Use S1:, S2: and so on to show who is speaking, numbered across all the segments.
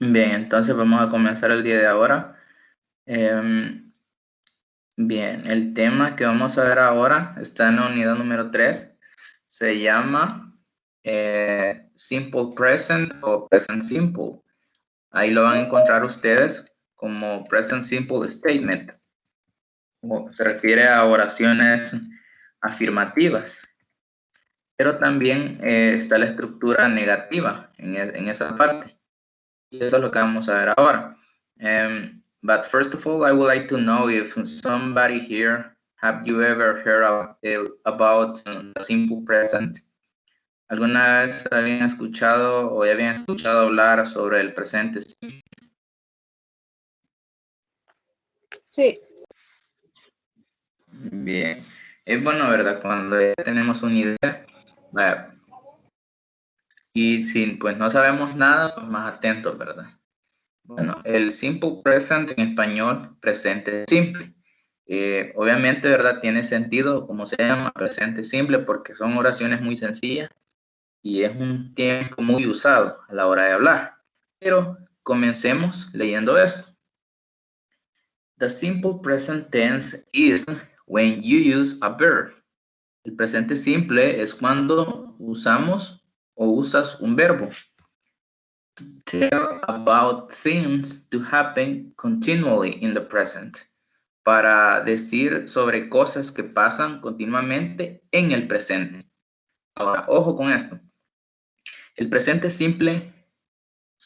S1: Bien, entonces vamos a comenzar el día de ahora. Em, bien, el tema que vamos a ver ahora está en la unidad número 3. Se llama Simple Present o Present Simple. Ahí lo van a encontrar ustedes como Present Simple Statement. O se refiere a oraciones afirmativas. Pero también está la estructura negativa en esa parte. Y eso es lo que vamos a ver ahora. But first of all, I would like to know if somebody here, have you ever heard about the simple present? ¿Alguna vez habían escuchado o ya habían escuchado hablar sobre el presente?
S2: Sí.
S1: Bien. Es bueno, ¿verdad? Cuando ya tenemos una idea. Y si pues no sabemos nada, pues más atentos, ¿verdad? Bueno, el simple present en español, presente simple. Obviamente, ¿verdad? Tiene sentido, como se llama, presente simple, porque son oraciones muy sencillas y es un tiempo muy usado a la hora de hablar. Pero comencemos leyendo esto. The simple present tense is when you use a verb. El presente simple es cuando usamos o usas un verbo. To tell about things to happen continually in the present. Para decir sobre cosas que pasan continuamente en el presente. Ahora, ojo con esto. El presente simple,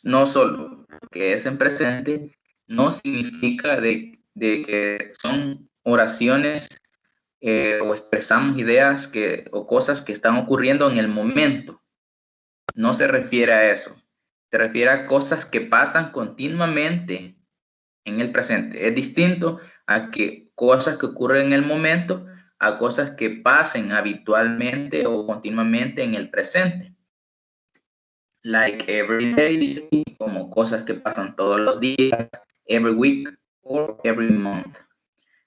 S1: no solo que es en presente, no significa de que son oraciones o expresamos ideas o cosas que están ocurriendo en el momento. No se refiere a eso. Se refiere a cosas que pasan continuamente en el presente. Es distinto a que cosas que ocurren en el momento a cosas que pasen habitualmente o continuamente en el presente. Like every day, como cosas que pasan todos los días, every week or every month.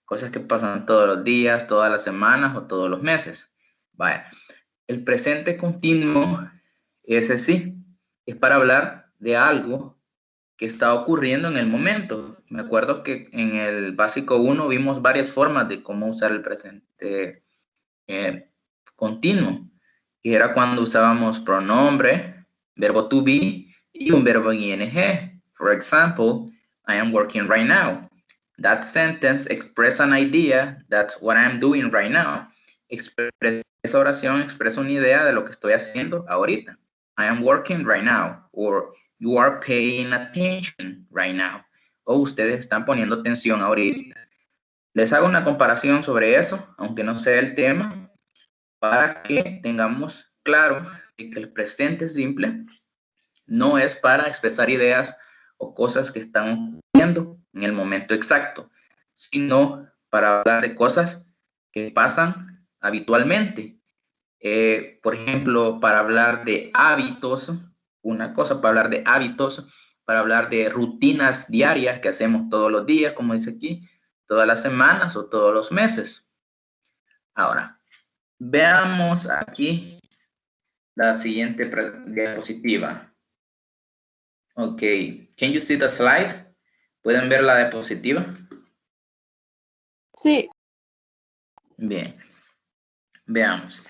S1: Cosas que pasan todos los días, todas las semanas o todos los meses. Vaya. El presente continuo, ese sí, es para hablar de algo que está ocurriendo en el momento. Me acuerdo que en el básico 1 vimos varias formas de cómo usar el presente continuo, que era cuando usábamos pronombre, verbo to be y un verbo en ing. For example, I am working right now. That sentence express an idea, that's what I'm doing right now. Esa oración expresa una idea de lo que estoy haciendo ahorita. I am working right now, or you are paying attention right now, o ustedes están poniendo atención ahorita. Les hago una comparación sobre eso, aunque no sea el tema, para que tengamos claro que el presente simple no es para expresar ideas o cosas que están ocurriendo en el momento exacto, sino para hablar de cosas que pasan habitualmente. Por ejemplo, para hablar de hábitos, una cosa para hablar de hábitos, para hablar de rutinas diarias que hacemos todos los días, como dice aquí, todas las semanas o todos los meses. Ahora, veamos aquí la siguiente diapositiva. Ok, can you see the slide? ¿Pueden ver la diapositiva?
S2: Sí.
S1: Bien, veamos.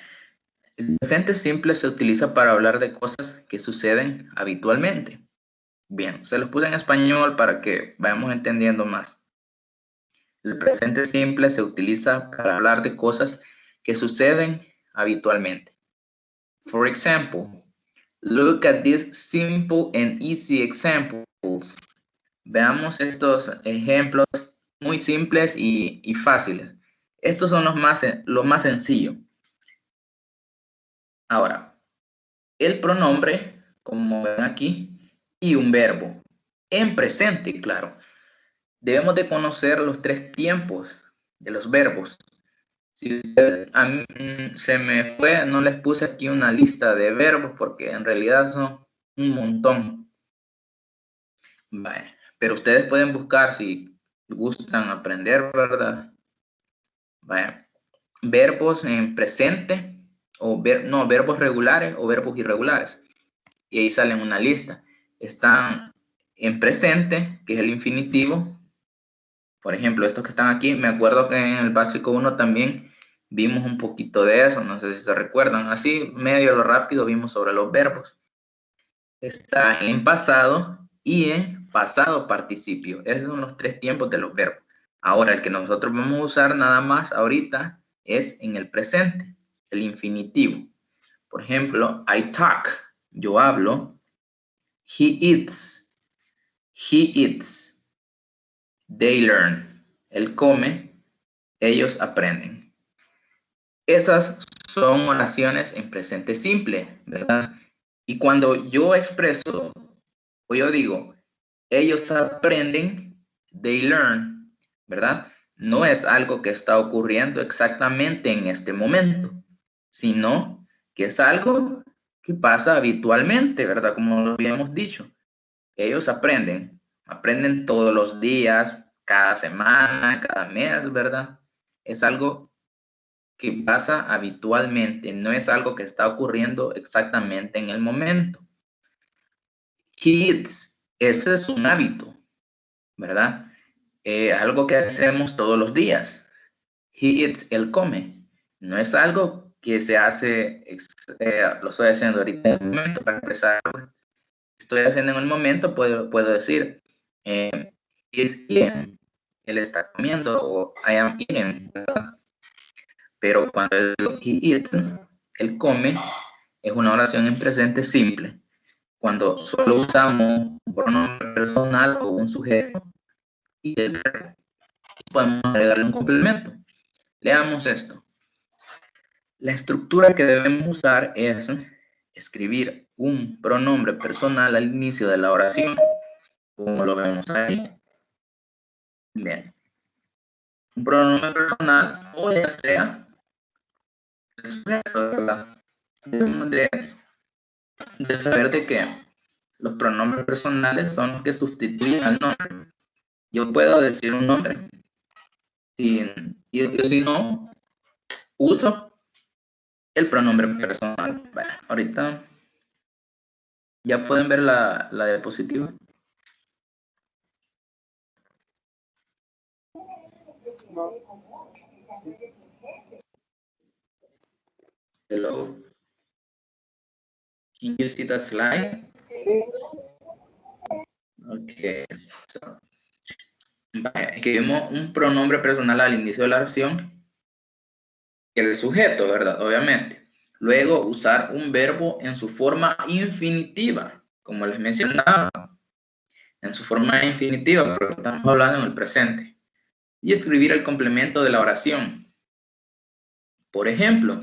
S1: El presente simple se utiliza para hablar de cosas que suceden habitualmente. Bien, se los puse en español para que vayamos entendiendo más. El presente simple se utiliza para hablar de cosas que suceden habitualmente. For example, look at these simple and easy examples. Veamos estos ejemplos muy simples y fáciles. Estos son los más sencillos. Ahora, el pronombre, como ven aquí, y un verbo. En presente, claro. Debemos de conocer los 3 tiempos de los verbos. Si a mí se me fue, no les puse aquí una lista de verbos porque en realidad son un montón. Vale. Pero ustedes pueden buscar si gustan aprender, ¿verdad? Vale. Verbos en presente, verbos regulares o verbos irregulares. Y ahí salen una lista. Están en presente, que es el infinitivo. Por ejemplo, estos que están aquí, me acuerdo que en el básico 1 también vimos un poquito de eso, no sé si se recuerdan. Así, medio a lo rápido, vimos sobre los verbos. Está en pasado y en pasado participio. Esos son los 3 tiempos de los verbos. Ahora, el que nosotros vamos a usar nada más ahorita es en el presente, el infinitivo. Por ejemplo, I talk, yo hablo. He eats, he eats. They learn, él come, ellos aprenden. Esas son oraciones en presente simple, ¿verdad? Y cuando yo expreso, o yo digo, ellos aprenden, they learn, ¿verdad? No es algo que está ocurriendo exactamente en este momento, sino que es algo que pasa habitualmente, ¿verdad? Como lo habíamos dicho. Ellos aprenden todos los días, cada semana, cada mes, ¿verdad? Es algo que pasa habitualmente, no es algo que está ocurriendo exactamente en el momento. Kids, ese es un hábito, ¿verdad? Algo que hacemos todos los días. He eats, él come. No es algo que se hace, lo estoy haciendo ahorita en el momento para expresar lo que estoy haciendo en el momento, puedo decir, is eating, él está comiendo, o I am eating, ¿verdad? Pero cuando he eats, él come, es una oración en presente simple. Cuando solo usamos un pronombre personal o un sujeto y el verbo, podemos agregarle un complemento. Leamos esto. La estructura que debemos usar es escribir un pronombre personal al inicio de la oración, como lo vemos ahí. Bien. Un pronombre personal, o ya sea el sujeto, ¿verdad? Debemos de saber de que los pronombres personales son los que sustituyen al nombre. Yo puedo decir un nombre y si no, uso el pronombre personal. Bueno, ahorita ya pueden ver la diapositiva. Hello. Can you see the slide? Ok. So, escribimos un pronombre personal al inicio de la oración, el sujeto, ¿verdad? Obviamente. Luego, usar un verbo en su forma infinitiva, como les mencionaba, en su forma infinitiva, pero estamos hablando en el presente. Y escribir el complemento de la oración. Por ejemplo,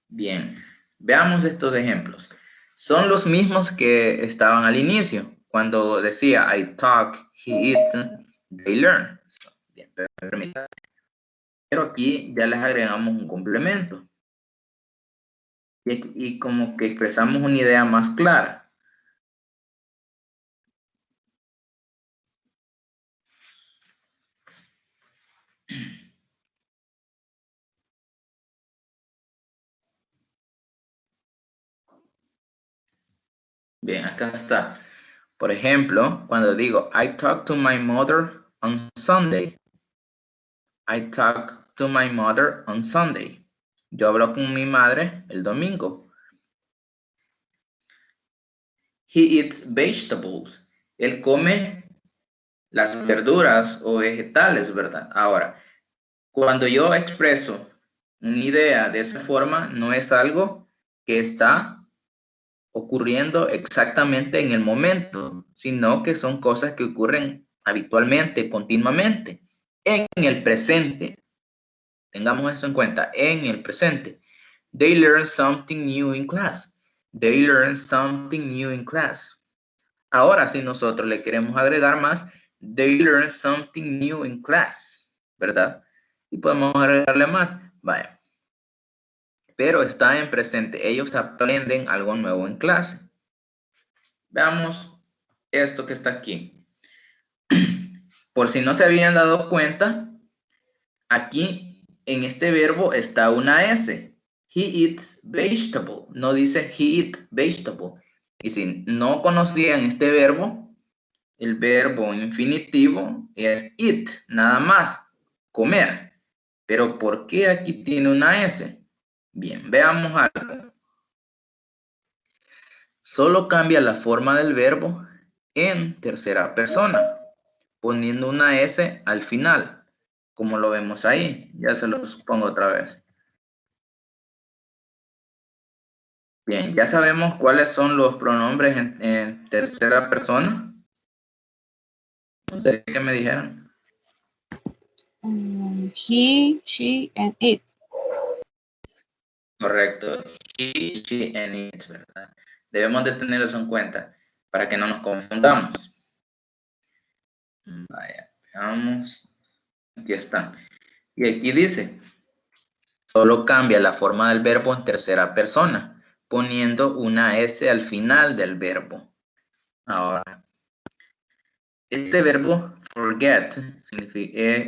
S1: bien, veamos estos ejemplos. Son los mismos que estaban al inicio, cuando decía I talk, he eats, they learn. Bien, pero aquí ya les agregamos un complemento. Y como que expresamos una idea más clara. Bien, acá está. Por ejemplo, cuando digo I talk to my mother on Sunday. I talk to my mother on Sunday. Yo hablo con mi madre el domingo. He eats vegetables. Él come las verduras o vegetales, ¿verdad? Ahora, cuando yo expreso una idea de esa forma, no es algo que está ocurriendo exactamente en el momento, sino que son cosas que ocurren habitualmente, continuamente, en el presente. Tengamos eso en cuenta, en el presente. They learn something new in class. They learn something new in class. Ahora, si nosotros le queremos agregar más, they learn something new in class, ¿verdad? Y podemos agregarle más. Vaya. Pero está en presente. Ellos aprenden algo nuevo en clase. Veamos esto que está aquí. Por si no se habían dado cuenta, aquí en este verbo está una S. He eats vegetable. No dice he eat vegetable. Y si no conocían este verbo, el verbo infinitivo es eat, nada más, comer. Pero ¿por qué aquí tiene una S? Bien, veamos algo. Solo cambia la forma del verbo en tercera persona, poniendo una S al final, como lo vemos ahí. Ya se los pongo otra vez. Bien, ya sabemos cuáles son los pronombres en tercera persona. No sé qué me dijeron.
S2: He, she, and it.
S1: Correcto. He, she, and it, ¿verdad? Debemos de tener eso en cuenta para que no nos confundamos. Vaya, veamos. Aquí está. Y aquí dice, solo cambia la forma del verbo en tercera persona, poniendo una S al final del verbo. Ahora, este verbo forget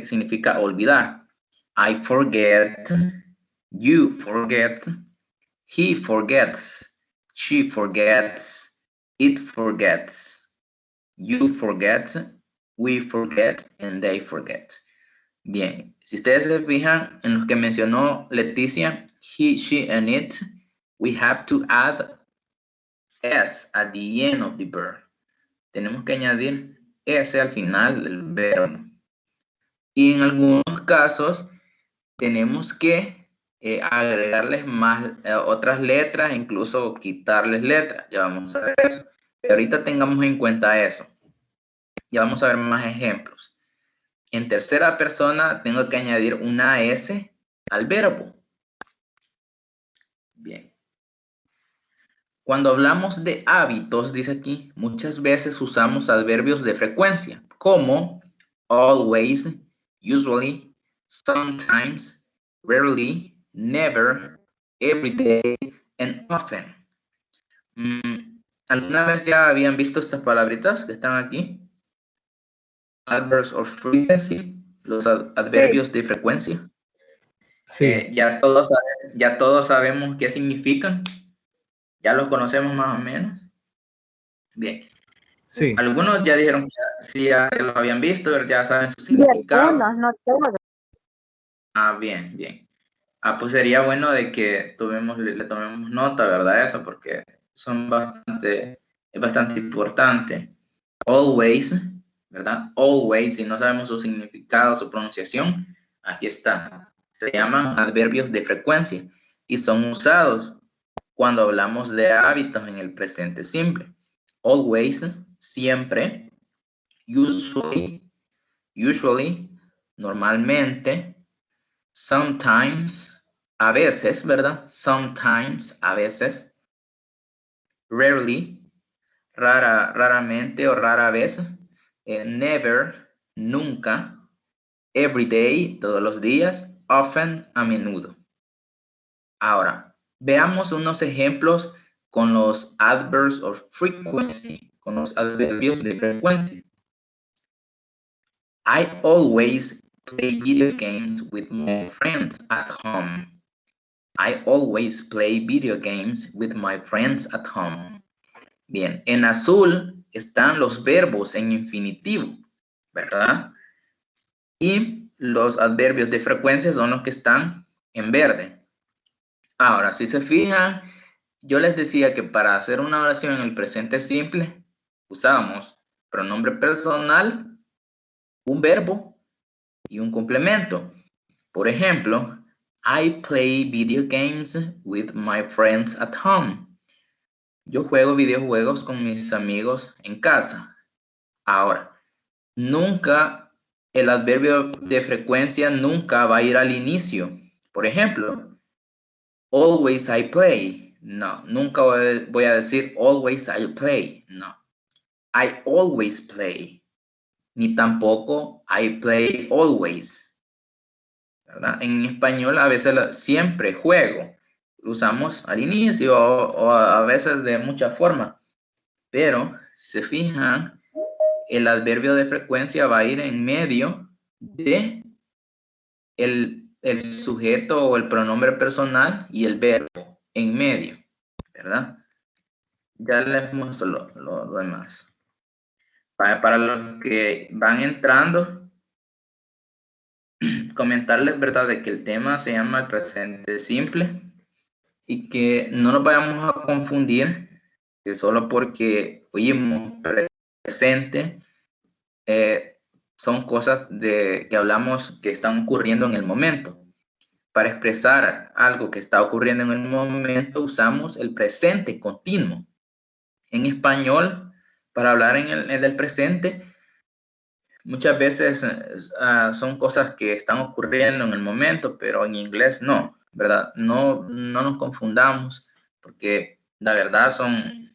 S1: significa olvidar. I forget, you forget, he forgets, she forgets, it forgets, you forget, we forget, and they forget. Bien, si ustedes se fijan en los que mencionó Leticia, he, she, and it, we have to add s at the end of the verb. Tenemos que añadir s al final del verbo. Y en algunos casos tenemos que agregarles más otras letras, incluso quitarles letras. Ya vamos a ver eso. Pero ahorita tengamos en cuenta eso. Ya vamos a ver más ejemplos. En tercera persona tengo que añadir una S al verbo. Bien. Cuando hablamos de hábitos, dice aquí, muchas veces usamos adverbios de frecuencia, como always, usually, sometimes, rarely, never, every day, and often. ¿Alguna vez ya habían visto estas palabritas que están aquí? Adverbs of frequency, los adverbios
S2: Sí.
S1: de frecuencia.
S3: Sí.
S1: Ya todos sabemos qué significan. Ya los conocemos más o menos. Bien.
S3: Sí.
S1: Algunos ya dijeron que sí, ya los habían visto, ya saben su
S2: De
S1: significado.
S2: algunos, no todos.
S1: Ah, bien, bien. Ah, pues sería bueno de que le tomemos nota, ¿verdad? Eso, porque es bastante importante. Always, ¿verdad? Always, si no sabemos su significado, su pronunciación, aquí está. Se llaman adverbios de frecuencia y son usados cuando hablamos de hábitos en el presente simple. Always, siempre. Usually, normalmente. Sometimes, a veces, ¿verdad? Sometimes, a veces. Rarely, raramente o rara vez. Never, nunca. Every day, todos los días. Often, a menudo. Ahora, veamos unos ejemplos con los adverbs of frequency, con los adverbios de frecuencia. I always play video games with my friends at home. I always play video games with my friends at home. Bien, en azul están los verbos en infinitivo, ¿verdad? Y los adverbios de frecuencia son los que están en verde. Ahora, si se fijan, yo les decía que para hacer una oración en el presente simple, usábamos pronombre personal, un verbo y un complemento. Por ejemplo, I play video games with my friends at home. Yo juego videojuegos con mis amigos en casa. Ahora, nunca, el adverbio de frecuencia nunca va a ir al inicio. Por ejemplo, always I play. No, nunca voy a decir always I play. No. I always play. Ni tampoco I play always. ¿Verdad? En español a veces siempre juego. Lo usamos al inicio o a veces de muchas formas. Pero, si se fijan, el adverbio de frecuencia va a ir en medio de el sujeto o el pronombre personal y el verbo en medio, ¿verdad? Ya les muestro lo demás. Para los que van entrando, comentarles, ¿verdad?, de que el tema se llama el presente simple y que no nos vayamos a confundir que solo porque oímos presente son cosas que hablamos que están ocurriendo en el momento. Para expresar algo que está ocurriendo en el momento usamos el presente continuo. En español, para hablar en el del presente, muchas veces son cosas que están ocurriendo en el momento, pero en inglés no, ¿verdad? No nos confundamos, porque la verdad son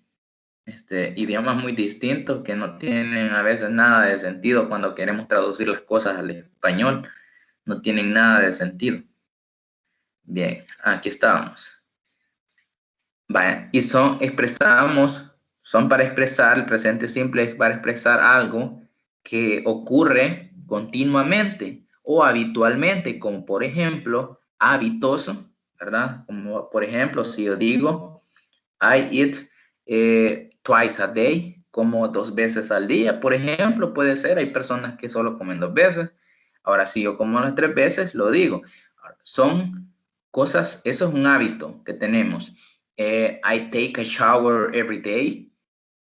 S1: idiomas muy distintos que no tienen a veces nada de sentido cuando queremos traducir las cosas al español. No tienen nada de sentido. Bien, aquí estábamos. Vaya, y son para expresar, el presente simple es para expresar algo que ocurre continuamente o habitualmente, como por ejemplo, hábitos, ¿verdad? Como por ejemplo, si yo digo, I eat twice a day, como 2 veces al día, por ejemplo, puede ser, hay personas que solo comen 2 veces. Ahora, si yo como las 3 veces, lo digo. Son cosas, eso es un hábito que tenemos. I take a shower every day.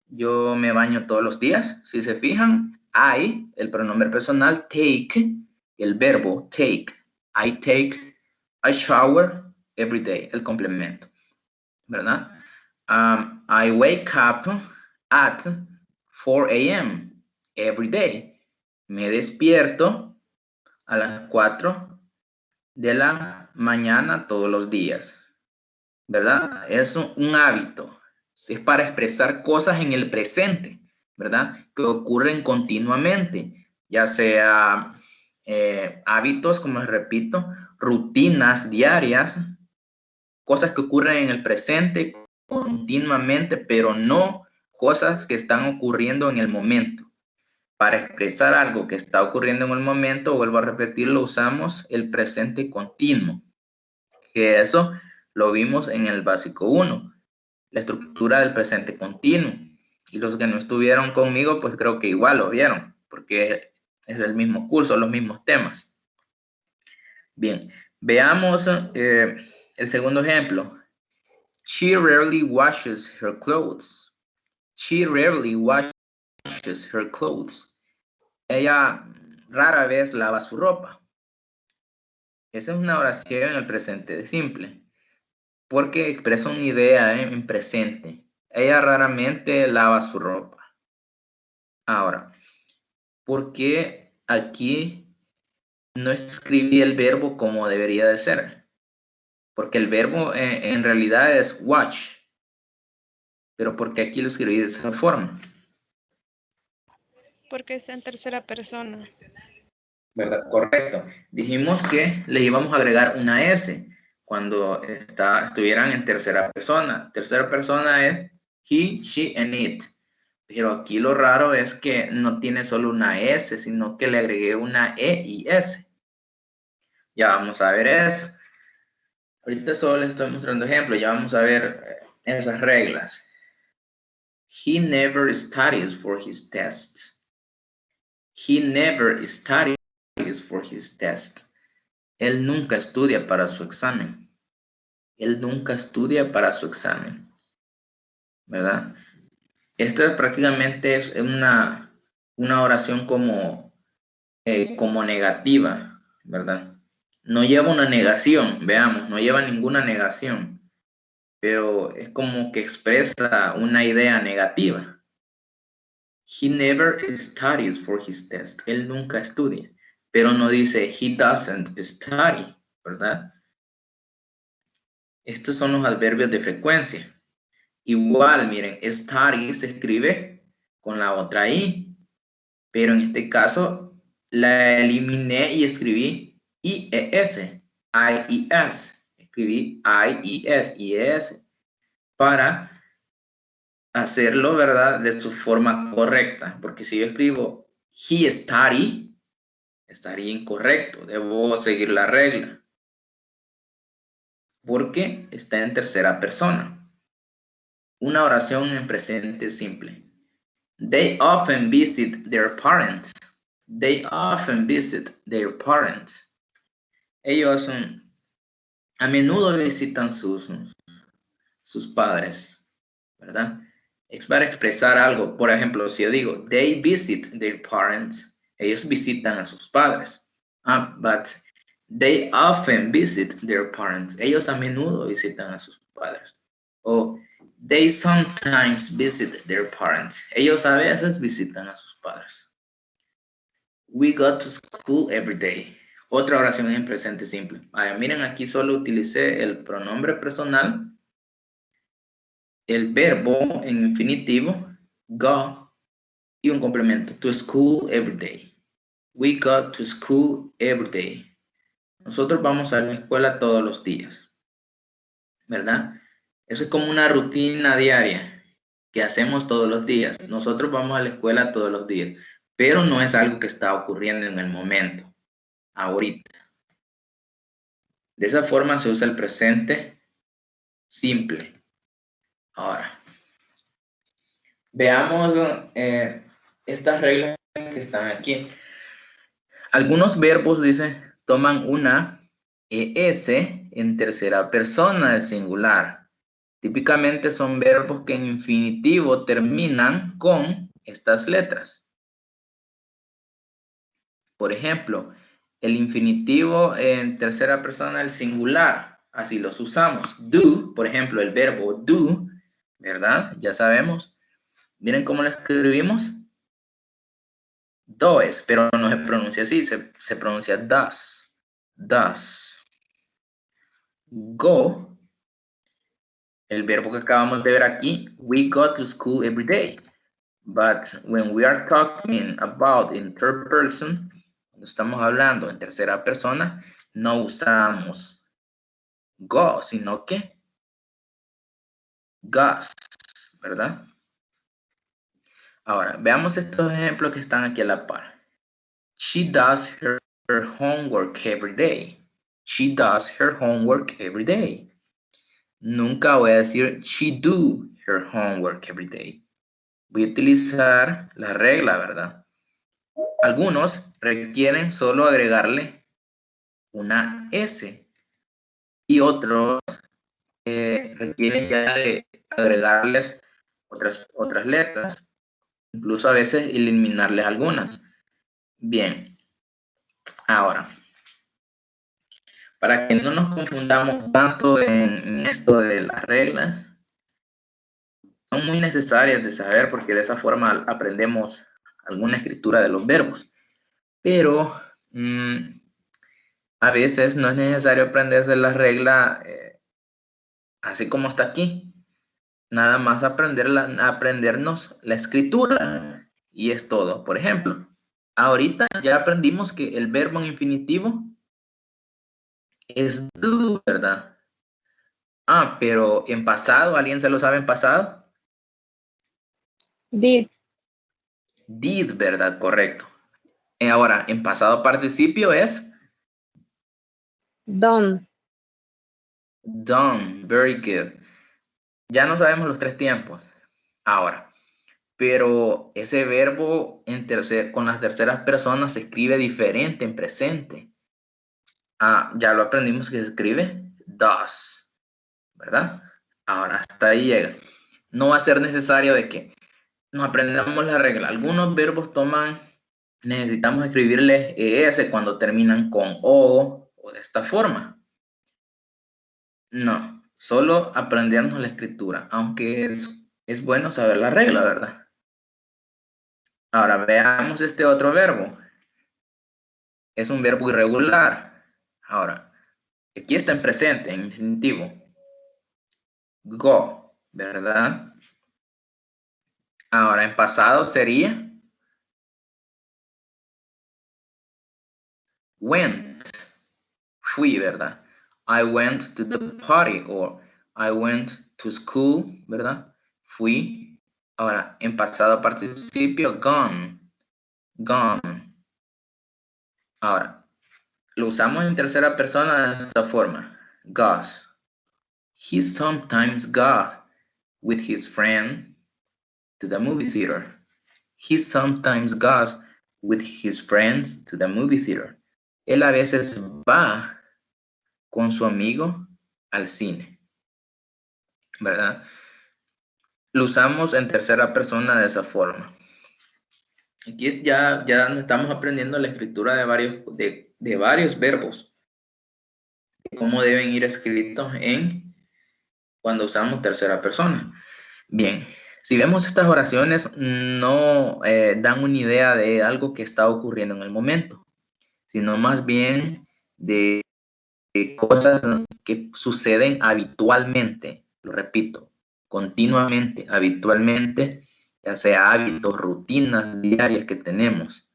S1: Yo me baño todos los días. Si se fijan, I, el pronombre personal, take, el verbo take. I take a shower every day, el complemento, ¿verdad? I wake up at 4 a.m. every day. Me despierto a las 4 de la mañana todos los días, ¿verdad? Es un hábito. Es para expresar cosas en el presente, ¿verdad? Que ocurren continuamente, ya sea hábitos, como les repito, rutinas diarias, cosas que ocurren en el presente continuamente, pero no cosas que están ocurriendo en el momento. Para expresar algo que está ocurriendo en el momento, vuelvo a repetirlo, usamos el presente continuo, que eso lo vimos en el básico 1, la estructura del presente continuo. Y los que no estuvieron conmigo, pues creo que igual lo vieron, porque es el mismo curso, los mismos temas. Bien, veamos el segundo ejemplo. She rarely washes her clothes. She rarely washes her clothes. Ella rara vez lava su ropa. Esa es una oración en el presente simple, porque expresa una idea en presente. Ella raramente lava su ropa. Ahora, ¿por qué aquí no escribí el verbo como debería de ser? Porque el verbo en realidad es watch, pero ¿por qué aquí lo escribí de esa forma?
S4: Porque está en tercera persona.
S1: ¿Verdad? Correcto. Dijimos que le íbamos a agregar una S cuando estuvieran en tercera persona. Tercera persona es he, she, and it. Pero aquí lo raro es que no tiene solo una S, sino que le agregué una E y S. Ya vamos a ver eso. Ahorita solo les estoy mostrando ejemplos. Ya vamos a ver esas reglas. He never studies for his tests. He never studies for his test. Él nunca estudia para su examen. Él nunca estudia para su examen. ¿Verdad? Esta prácticamente es una oración como negativa, ¿verdad? No lleva una negación, veamos, no lleva ninguna negación, pero es como que expresa una idea negativa. He never studies for his test. Él nunca estudia, pero no dice he doesn't study, ¿verdad? Estos son los adverbios de frecuencia. Igual, miren, study se escribe con la otra I, pero en este caso la eliminé y escribí IES, IES. Escribí IES, IES, para hacerlo, ¿verdad?, de su forma correcta, porque si yo escribo he study, estaría incorrecto, debo seguir la regla, porque está en tercera persona. Una oración en presente simple. They often visit their parents. They often visit their parents. Ellos a menudo visitan sus padres, ¿verdad? Es para expresar algo. Por ejemplo, si yo digo, they visit their parents, ellos visitan a sus padres. But they often visit their parents. Ellos a menudo visitan a sus padres. O they sometimes visit their parents. Ellos a veces visitan a sus padres. We go to school every day. Otra oración en presente simple. Miren, aquí solo utilicé el pronombre personal, el verbo en infinitivo, go, y un complemento, to school every day. We go to school every day. Nosotros vamos a la escuela todos los días, ¿verdad? Eso es como una rutina diaria que hacemos todos los días. Nosotros vamos a la escuela todos los días, pero no es algo que está ocurriendo en el momento, ahorita. De esa forma se usa el presente simple. Ahora, veamos estas reglas que están aquí. Algunos verbos, dice, toman una ES en tercera persona del singular. Típicamente son verbos que en infinitivo terminan con estas letras. Por ejemplo, el infinitivo en tercera persona del singular, así los usamos. Do, por ejemplo, el verbo do, ¿verdad? Ya sabemos. Miren cómo lo escribimos. Does, pero no se pronuncia así, se pronuncia does. Does. Go, el verbo que acabamos de ver aquí, we go to school every day. But when we are talking about in third person, cuando estamos hablando en tercera persona, no usamos go, sino que goes, ¿verdad? Ahora, veamos estos ejemplos que están aquí a la par. She does her homework every day. She does her homework every day. Nunca voy a decir she do her homework every day. Voy a utilizar la regla, ¿verdad? Algunos requieren solo agregarle una S y otros requieren ya de agregarles otras letras, incluso a veces eliminarles algunas. Bien, ahora, para que no nos confundamos tanto en esto de las reglas, son muy necesarias de saber porque de esa forma aprendemos alguna escritura de los verbos. Pero a veces no es necesario aprenderse la regla así como está aquí. Nada más aprendernos la escritura y es todo. Por ejemplo, ahorita ya aprendimos que el verbo en infinitivo es do, ¿verdad? Pero en pasado, ¿alguien se lo sabe en pasado?
S2: Did.
S1: Did, ¿verdad? Correcto. Ahora, en pasado participio es
S2: Done.
S1: done. Very good. Ya no sabemos los tres tiempos. Ahora, pero ese verbo con las terceras personas se escribe diferente en presente. Ya lo aprendimos que se escribe does, ¿verdad? Ahora, hasta ahí llega. No va a ser necesario de que nos aprendamos la regla. Algunos verbos necesitamos escribirles ES cuando terminan con O de esta forma. No, solo aprendernos la escritura, aunque es bueno saber la regla, ¿verdad? Ahora veamos este otro verbo. Es un verbo irregular. Ahora, aquí está en presente, en infinitivo. Go, ¿verdad? Ahora, en pasado sería went. Fui, ¿verdad? I went to the party or I went to school, ¿verdad? Fui. Ahora, en pasado participio, gone. Gone. Ahora, lo usamos en tercera persona de esta forma. Goes. He sometimes goes with his friend to the movie theater. He sometimes goes with his friends to the movie theater. Él a veces va con su amigo al cine, ¿verdad? Lo usamos en tercera persona de esa forma. Aquí ya estamos aprendiendo la escritura de varios verbos, cómo deben ir escritos cuando usamos tercera persona. Bien, si vemos estas oraciones, no dan una idea de algo que está ocurriendo en el momento, sino más bien de cosas que suceden habitualmente, lo repito, continuamente, habitualmente, ya sea hábitos, rutinas diarias que tenemos.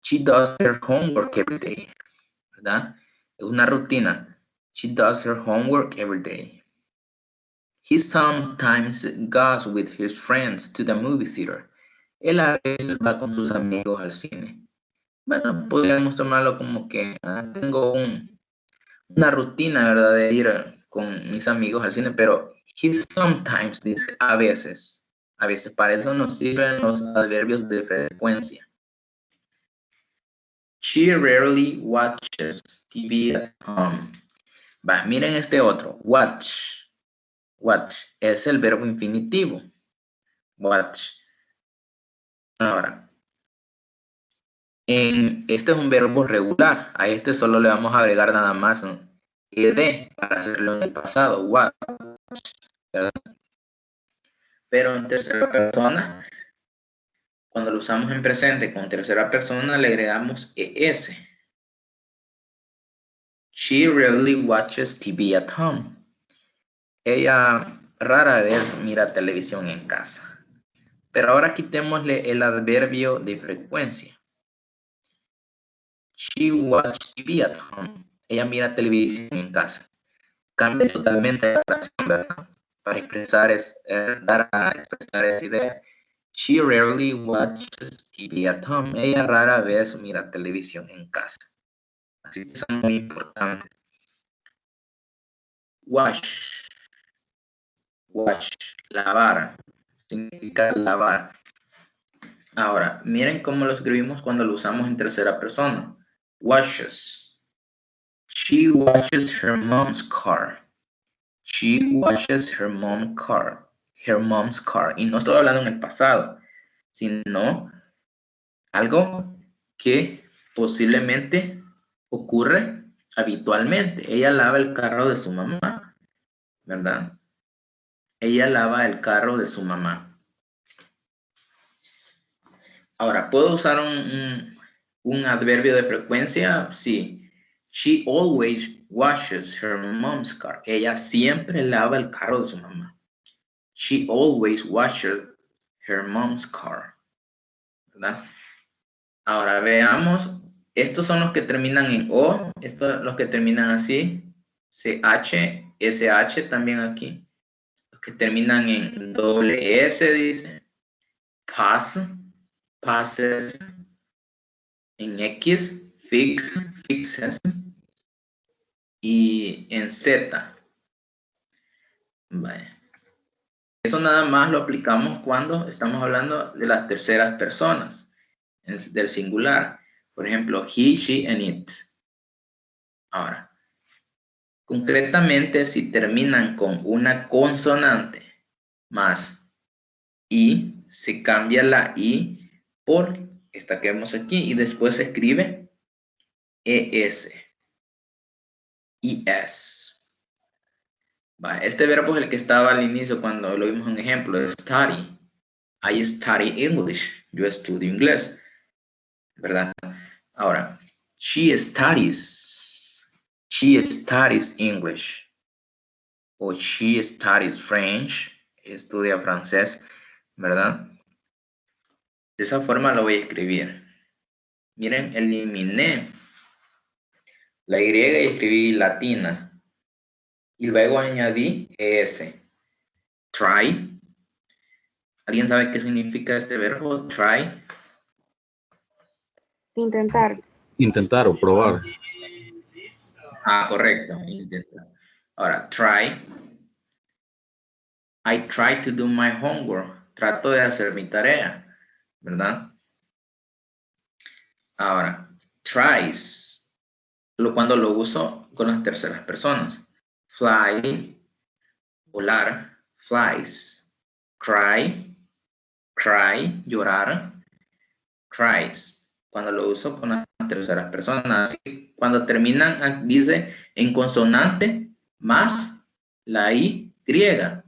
S1: She does her homework every day, ¿verdad? Es una rutina. She does her homework every day. He sometimes goes with his friends to the movie theater. Él a veces va con sus amigos al cine. Bueno, podríamos tomarlo como que tengo una rutina, ¿verdad? De ir con mis amigos al cine, pero he sometimes dice a veces. A veces para eso nos sirven los adverbios de frecuencia. She rarely watches TV at home. Miren este otro. Watch. Watch es el verbo infinitivo. Watch. Ahora, este es un verbo regular. A este solo le vamos a agregar nada más un ed para hacerlo en el pasado. Watch. ¿Verdad? Pero en tercera persona, cuando lo usamos en presente con tercera persona, le agregamos es. She rarely watches TV at home. Ella rara vez mira televisión en casa. Pero ahora quitémosle el adverbio de frecuencia. She watches TV at home. Ella mira televisión en casa. Cambia totalmente la oración, ¿verdad? Para dar a expresar esa idea. She rarely watches TV at home. Ella rara vez mira televisión en casa. Así que son muy importantes. Wash. Wash. Lavar. Significa lavar. Ahora, miren cómo lo escribimos cuando lo usamos en tercera persona. Washes. She washes her mom's car. She washes her mom's car. Her mom's car. Y no estoy hablando en el pasado, sino algo que posiblemente ocurre habitualmente. Ella lava el carro de su mamá, ¿verdad? Ella lava el carro de su mamá. Ahora, ¿puedo usar un adverbio de frecuencia? Sí. She always washes her mom's car. Ella siempre lava el carro de su mamá. She always washes her mom's car. ¿Verdad? Ahora veamos. Estos son los que terminan en O. Estos los que terminan así. CH, SH también aquí. Los que terminan en doble S, dice. Pass. Passes. En X, fixes, y en Z. Vale. Eso nada más lo aplicamos cuando estamos hablando de las terceras personas, del singular. Por ejemplo, he, she, and it. Ahora, concretamente, si terminan con una consonante más I, se cambia la I por esta que vemos aquí y después se escribe ES. ES. Este verbo es el que estaba al inicio cuando lo vimos en ejemplo, study. I study English. Yo estudio inglés. ¿Verdad? Ahora, she studies English. O she studies French. Estudia francés. ¿Verdad? De esa forma lo voy a escribir. Miren, eliminé la Y y escribí latina. Y luego añadí ES. Try. ¿Alguien sabe qué significa este verbo? Try.
S2: Intentar.
S3: Intentar o probar.
S1: Correcto. Intentar. Ahora, try. I try to do my homework. Trato de hacer mi tarea. ¿verdad? Ahora, tries, cuando lo uso con las terceras personas. Fly, volar, flies. Cry, llorar, cries. Cuando lo uso con las terceras personas. Cuando terminan, dice en consonante más la I griega.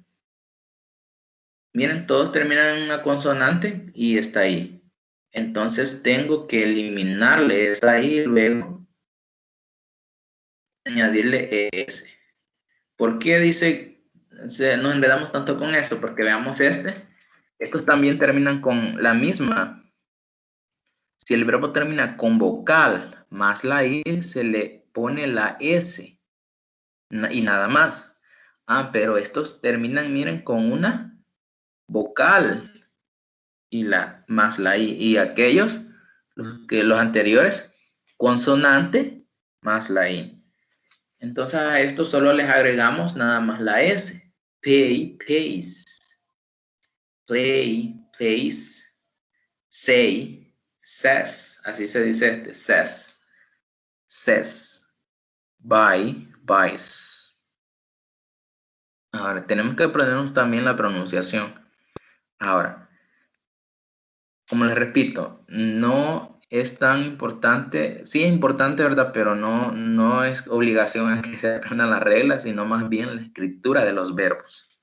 S1: Miren, todos terminan en una consonante y está ahí. Entonces tengo que eliminarle esa ahí y luego añadirle ES. ¿Por qué dice, nos enredamos tanto con eso? Porque veamos estos también terminan con la misma. Si el verbo termina con vocal más la I, se le pone la S y nada más. Pero estos terminan, miren, con una vocal y más la I. Y aquellos, los anteriores, consonante más la I. Entonces a esto solo les agregamos nada más la S. Pay, pays. Play, plays. Say, says. Así se dice says. Says. Buy, buys. Ahora, tenemos que aprendernos también la pronunciación. Ahora, como les repito, no es tan importante, sí es importante, ¿verdad? Pero no es obligación a que se aprendan las reglas, sino más bien la escritura de los verbos,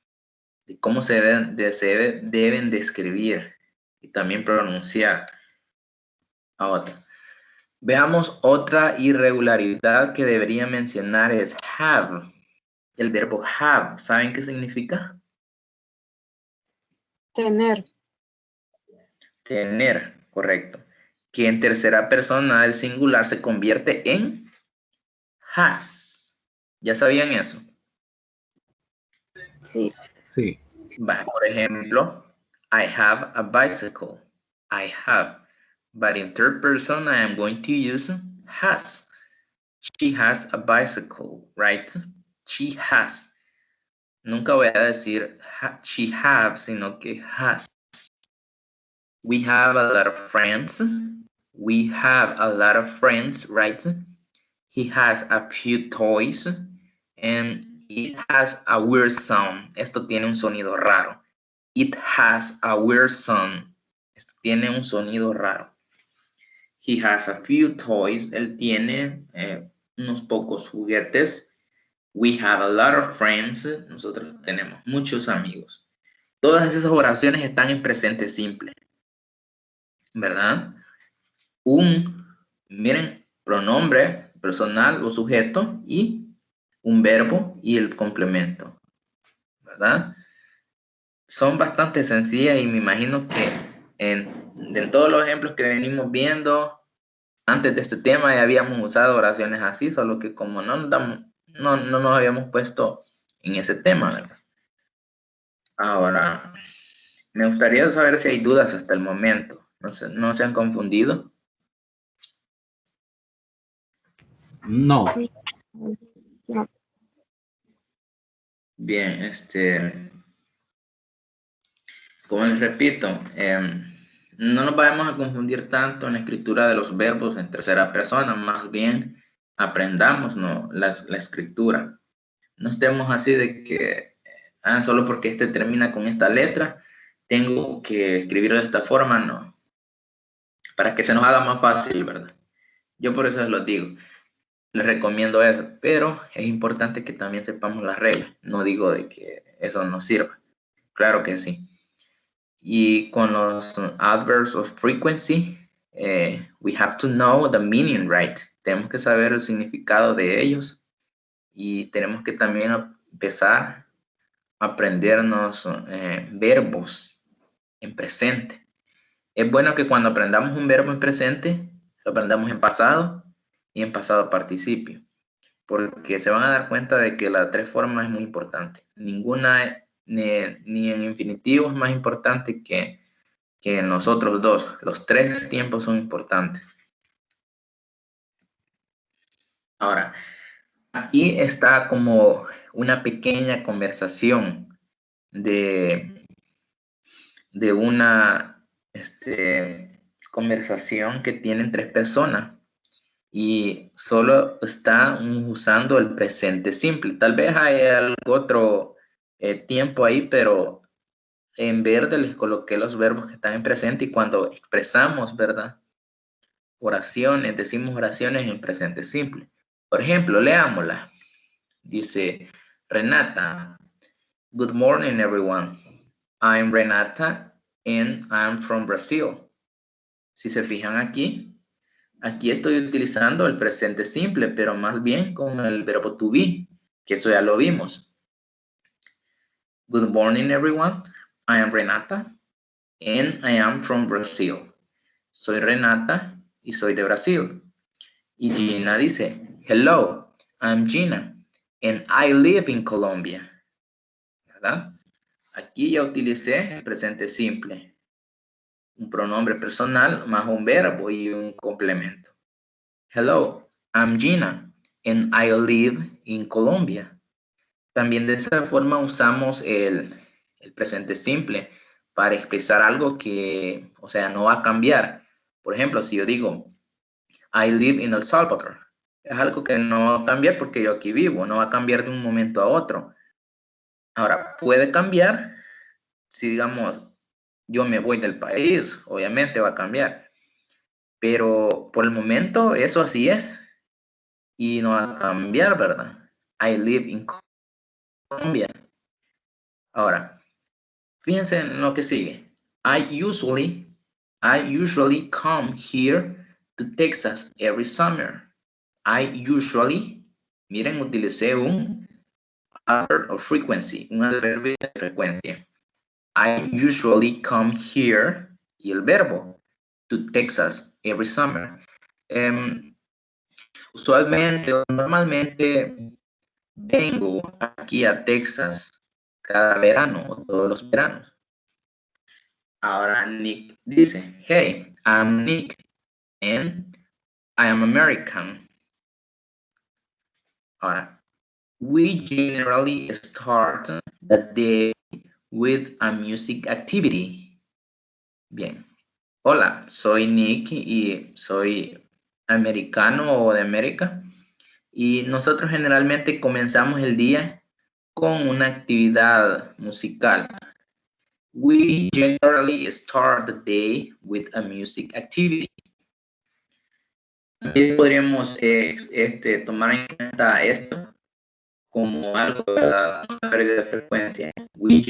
S1: de cómo se deben de escribir y también pronunciar. Ahora, veamos otra irregularidad que debería mencionar es have. El verbo have, ¿saben qué significa?
S2: Tener.
S1: Tener, correcto. Que en tercera persona el singular se convierte en has. ¿Ya sabían eso?
S2: Sí.
S3: Sí.
S1: Por ejemplo, I have a bicycle. I have. But in third person, I am going to use has. She has a bicycle, right? She has. Nunca voy a decir she have, sino que has. We have a lot of friends. We have a lot of friends, right? He has a few toys. And it has a weird sound. Esto tiene un sonido raro. It has a weird sound. Esto tiene un sonido raro. He has a few toys. Él tiene unos pocos juguetes. We have a lot of friends. Nosotros tenemos muchos amigos. Todas esas oraciones están en presente simple, ¿verdad? Miren, pronombre personal o sujeto y un verbo y el complemento, ¿verdad? Son bastante sencillas y me imagino que en todos los ejemplos que venimos viendo antes de este tema ya habíamos usado oraciones así, solo que como no nos habíamos puesto en ese tema, ¿verdad? Ahora, me gustaría saber si hay dudas hasta el momento. ¿No se han confundido?
S3: No.
S2: No.
S1: Bien, como les repito, no nos vayamos a confundir tanto en la escritura de los verbos en tercera persona, más bien aprendamos la escritura. No estemos así de que, solo porque este termina con esta letra, tengo que escribirlo de esta forma, no. Para que se nos haga más fácil, ¿verdad? Yo por eso les lo digo. Les recomiendo eso, pero es importante que también sepamos las reglas. No digo de que eso no sirva. Claro que sí. Y con los adverbs of frequency, we have to know the meaning, right? Tenemos que saber el significado de ellos y tenemos que también empezar a aprendernos verbos en presente. Es bueno que cuando aprendamos un verbo en presente, lo aprendamos en pasado y en pasado participio, porque se van a dar cuenta de que la tres formas es muy importante. Ninguna, ni en infinitivo es más importante que en los otros dos. Los tres tiempos son importantes. Ahora, aquí está como una pequeña conversación de una conversación que tienen 3 personas y solo están usando el presente simple. Tal vez hay algo otro tiempo ahí, pero en verde les coloqué los verbos que están en presente y cuando expresamos, ¿verdad? Oraciones, decimos oraciones en presente simple. Por ejemplo, leámosla. Dice Renata, good morning everyone. I'm Renata and I'm from Brazil. Si se fijan aquí estoy utilizando el presente simple, pero más bien con el verbo to be, que eso ya lo vimos. Good morning everyone. I am Renata and I am from Brazil. Soy Renata y soy de Brasil. Y Gina dice, hello, I'm Gina and I live in Colombia. ¿Verdad? Aquí ya utilicé el presente simple. Un pronombre personal más un verbo y un complemento. Hello, I'm Gina and I live in Colombia. También de esa forma usamos el presente simple para expresar algo que, o sea, no va a cambiar. Por ejemplo, si yo digo, I live in El Salvador, es algo que no va a cambiar porque yo aquí vivo, no va a cambiar de un momento a otro. Ahora, puede cambiar si, digamos, yo me voy del país, obviamente va a cambiar. Pero por el momento eso así es. Y no va a cambiar, ¿verdad? I live in Colombia. Ahora, fíjense en lo que sigue. I usually come here to Texas every summer. I usually, miren, utilicé un adverb of frequency, un adverbio de frecuencia. I usually come here, y el verbo, to Texas every summer. Usualmente o normalmente vengo aquí a Texas cada verano o todos los veranos. Ahora Nick dice, hey, I'm Nick and I am American. Ahora, we generally start the day with a music activity. Bien. Hola, soy Nick y soy americano o de América. Y nosotros generalmente comenzamos el día con una actividad musical. We generally start the day with a music activity. También podríamos tomar en cuenta esto como algo, ¿verdad? Una pérdida de frecuencia. We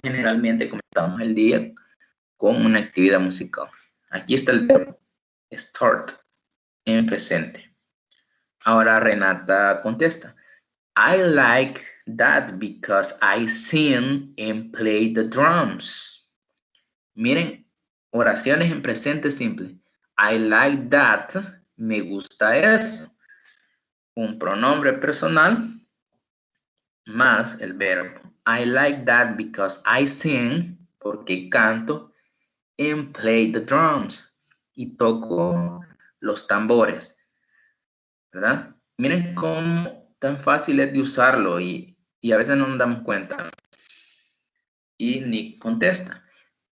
S1: generalmente comenzamos el día con una actividad musical. Aquí está el verbo start en presente. Ahora Renata contesta. I like that because I sing and play the drums. Miren, oraciones en presente simple. I like that, me gusta eso. Un pronombre personal más el verbo. I like that because I sing, porque canto, and play the drums, y toco los tambores. ¿Verdad? Miren cómo tan fácil es de usarlo y a veces no nos damos cuenta. Y Nick contesta,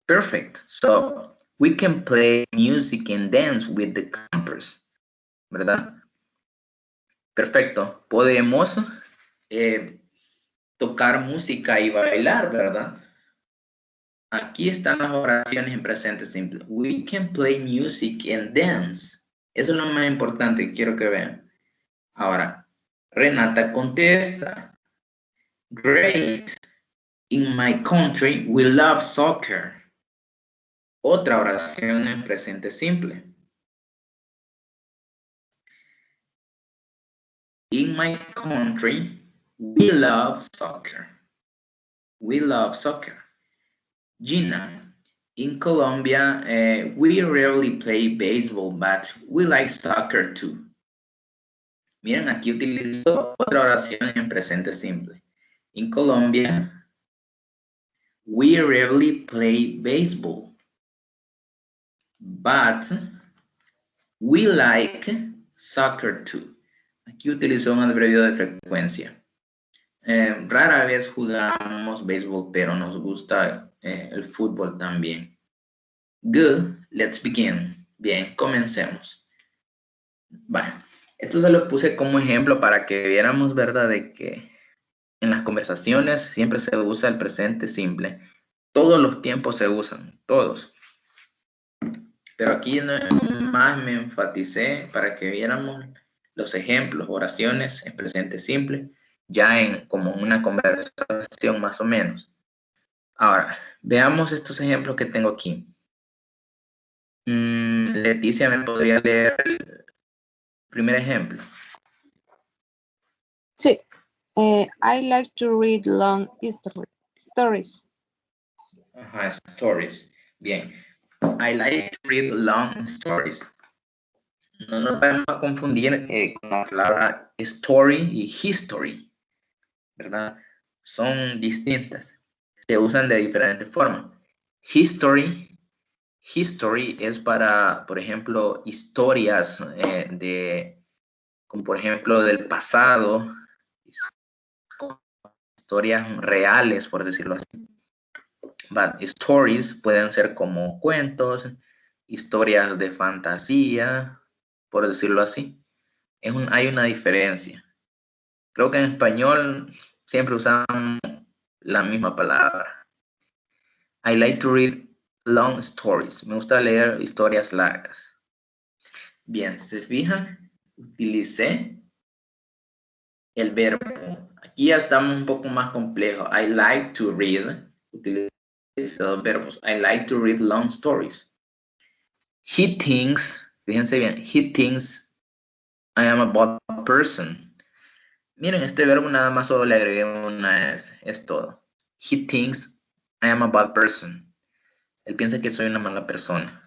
S1: perfect, so we can play music and dance with the campers, ¿verdad? Perfecto, podemos tocar música y bailar, ¿verdad? Aquí están las oraciones en presente simple. We can play music and dance. Eso es lo más importante que quiero que vean. Ahora, Renata contesta, great, in my country we love soccer. Otra oración en presente simple. In my country we love soccer. We love soccer. Gina, in Colombia we rarely play baseball, but we like soccer too. Miren, aquí utilizo otra oración en presente simple. In Colombia we rarely play baseball, but we like soccer too. Aquí utilizo un adverbio de frecuencia. Rara vez jugamos béisbol, pero nos gusta el fútbol también. Good. Let's begin. Bien, comencemos. Bueno, esto se lo puse como ejemplo para que viéramos, ¿verdad? De que en las conversaciones siempre se usa el presente simple. Todos los tiempos se usan, todos. Pero aquí más me enfaticé para que viéramos los ejemplos, oraciones en presente simple, ya en como una conversación más o menos. Ahora, veamos estos ejemplos que tengo aquí. Leticia, ¿me podría leer el primer ejemplo?
S2: Sí. I like to read long stories.
S1: Ajá, stories. Bien. I like to read long stories. No nos vamos a confundir con la palabra story y history, ¿verdad? Son distintas. Se usan de diferentes formas. History es para, por ejemplo, historias como por ejemplo, del pasado, historias reales, por decirlo así. But stories pueden ser como cuentos, historias de fantasía, por decirlo así. Hay una diferencia. Creo que en español siempre usan la misma palabra. I like to read long stories. Me gusta leer historias largas. Bien, si se fijan, utilicé el verbo. Aquí ya estamos un poco más complejos. I like to read. Utilicé los verbos. I like to read long stories. He thinks, fíjense bien, he thinks I am a bad person. Miren, este verbo nada más solo le agregué una S, es todo. He thinks I am a bad person. Él piensa que soy una mala persona.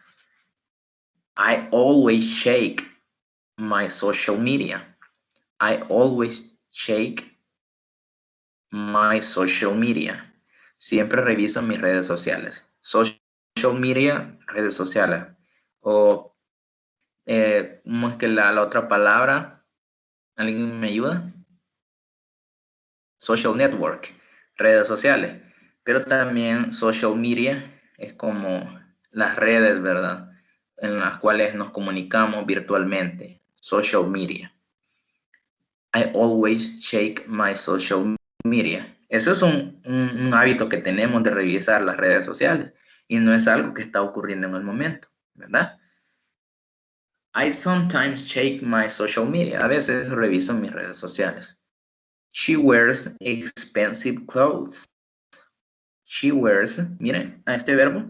S1: I always check my social media. I always check my social media. Siempre reviso mis redes sociales. Social media, redes sociales. O, ¿cómo es que la otra palabra? ¿Alguien me ayuda? Social network, redes sociales. Pero también social media es como las redes, ¿verdad? En las cuales nos comunicamos virtualmente. Social media. I always check my social media. Eso es un hábito que tenemos de revisar las redes sociales y no es algo que está ocurriendo en el momento, ¿verdad? I sometimes check my social media. A veces reviso mis redes sociales. She wears expensive clothes. She wears, miren, a este verbo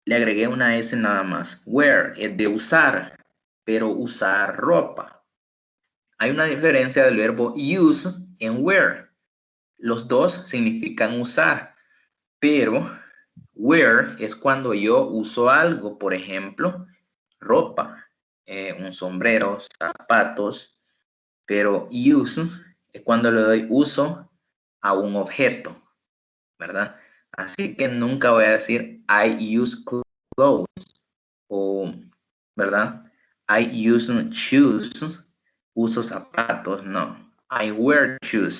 S1: le agregué una S nada más. Wear es de usar, pero usar ropa. Hay una diferencia del verbo use en wear. Los dos significan usar, pero wear es cuando yo uso algo, por ejemplo, ropa, un sombrero, zapatos, pero use es cuando le doy uso a un objeto, ¿verdad? Así que nunca voy a decir I use clothes o, ¿verdad? I use shoes, uso zapatos, no. I wear shoes.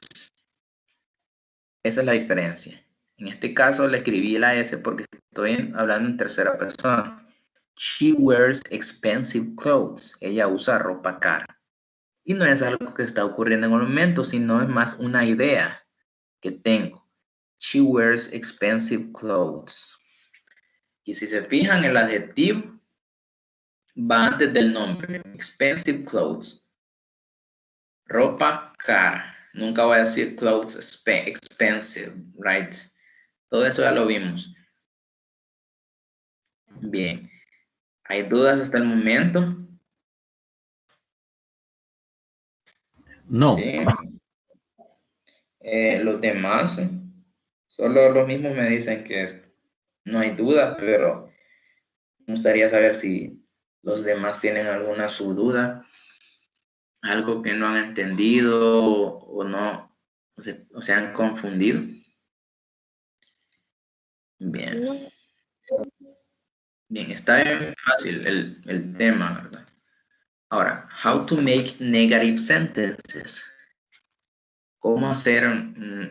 S1: Esa es la diferencia. En este caso le escribí la S porque estoy hablando en tercera persona. She wears expensive clothes. Ella usa ropa cara. Y no es algo que está ocurriendo en el momento, sino es más una idea que tengo. She wears expensive clothes. Y si se fijan, el adjetivo va antes del nombre. Expensive clothes. Ropa cara. Nunca voy a decir clothes expensive, right? Todo eso ya lo vimos. Bien. ¿Hay dudas hasta el momento?
S3: No.
S1: Sí. Los demás, solo los mismos me dicen que no hay dudas, pero me gustaría saber si los demás tienen alguna su duda, algo que no han entendido o no, o se han confundido. Bien.
S2: No.
S1: Bien, está bien fácil el tema, ¿verdad? Ahora, how to make negative sentences. ¿Cómo hacer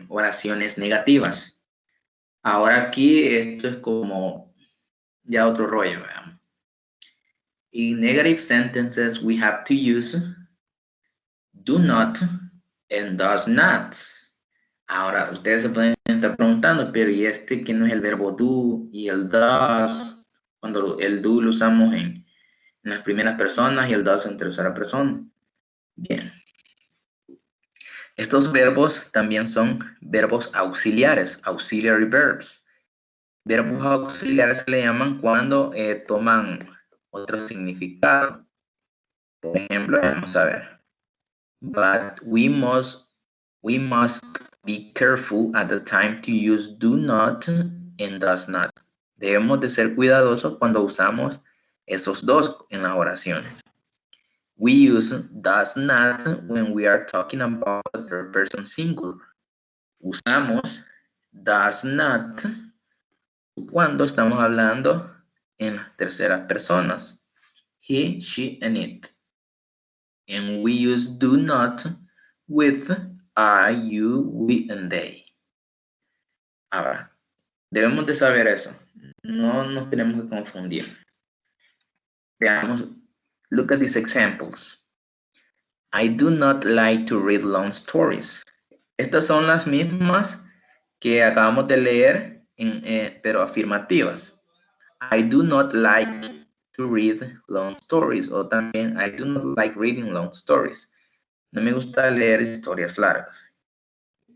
S1: oraciones negativas? Ahora aquí esto es como ya otro rollo, veamos. In negative sentences, we have to use do not and does not. Ahora, ustedes se pueden estar preguntando, pero ¿y este que no es el verbo do y el does? Cuando el do lo usamos en las primeras personas y el does en tercera persona. Bien. Estos verbos también son verbos auxiliares, auxiliary verbs. Verbos auxiliares se le llaman cuando toman otro significado. Por ejemplo, vamos a ver. But we must be careful at the time to use do not and does not. Debemos de ser cuidadosos cuando usamos esos dos en las oraciones. We use does not when we are talking about the third person singular. Usamos does not cuando estamos hablando en las terceras personas. He, she, and it. And we use do not with I, you, we, and they. Ahora, debemos de saber eso. No nos tenemos que confundir. Veamos, look at these examples. I do not like to read long stories. Estas son las mismas que acabamos de leer, pero afirmativas. I do not like to read long stories. O también, I do not like reading long stories. No me gusta leer historias largas.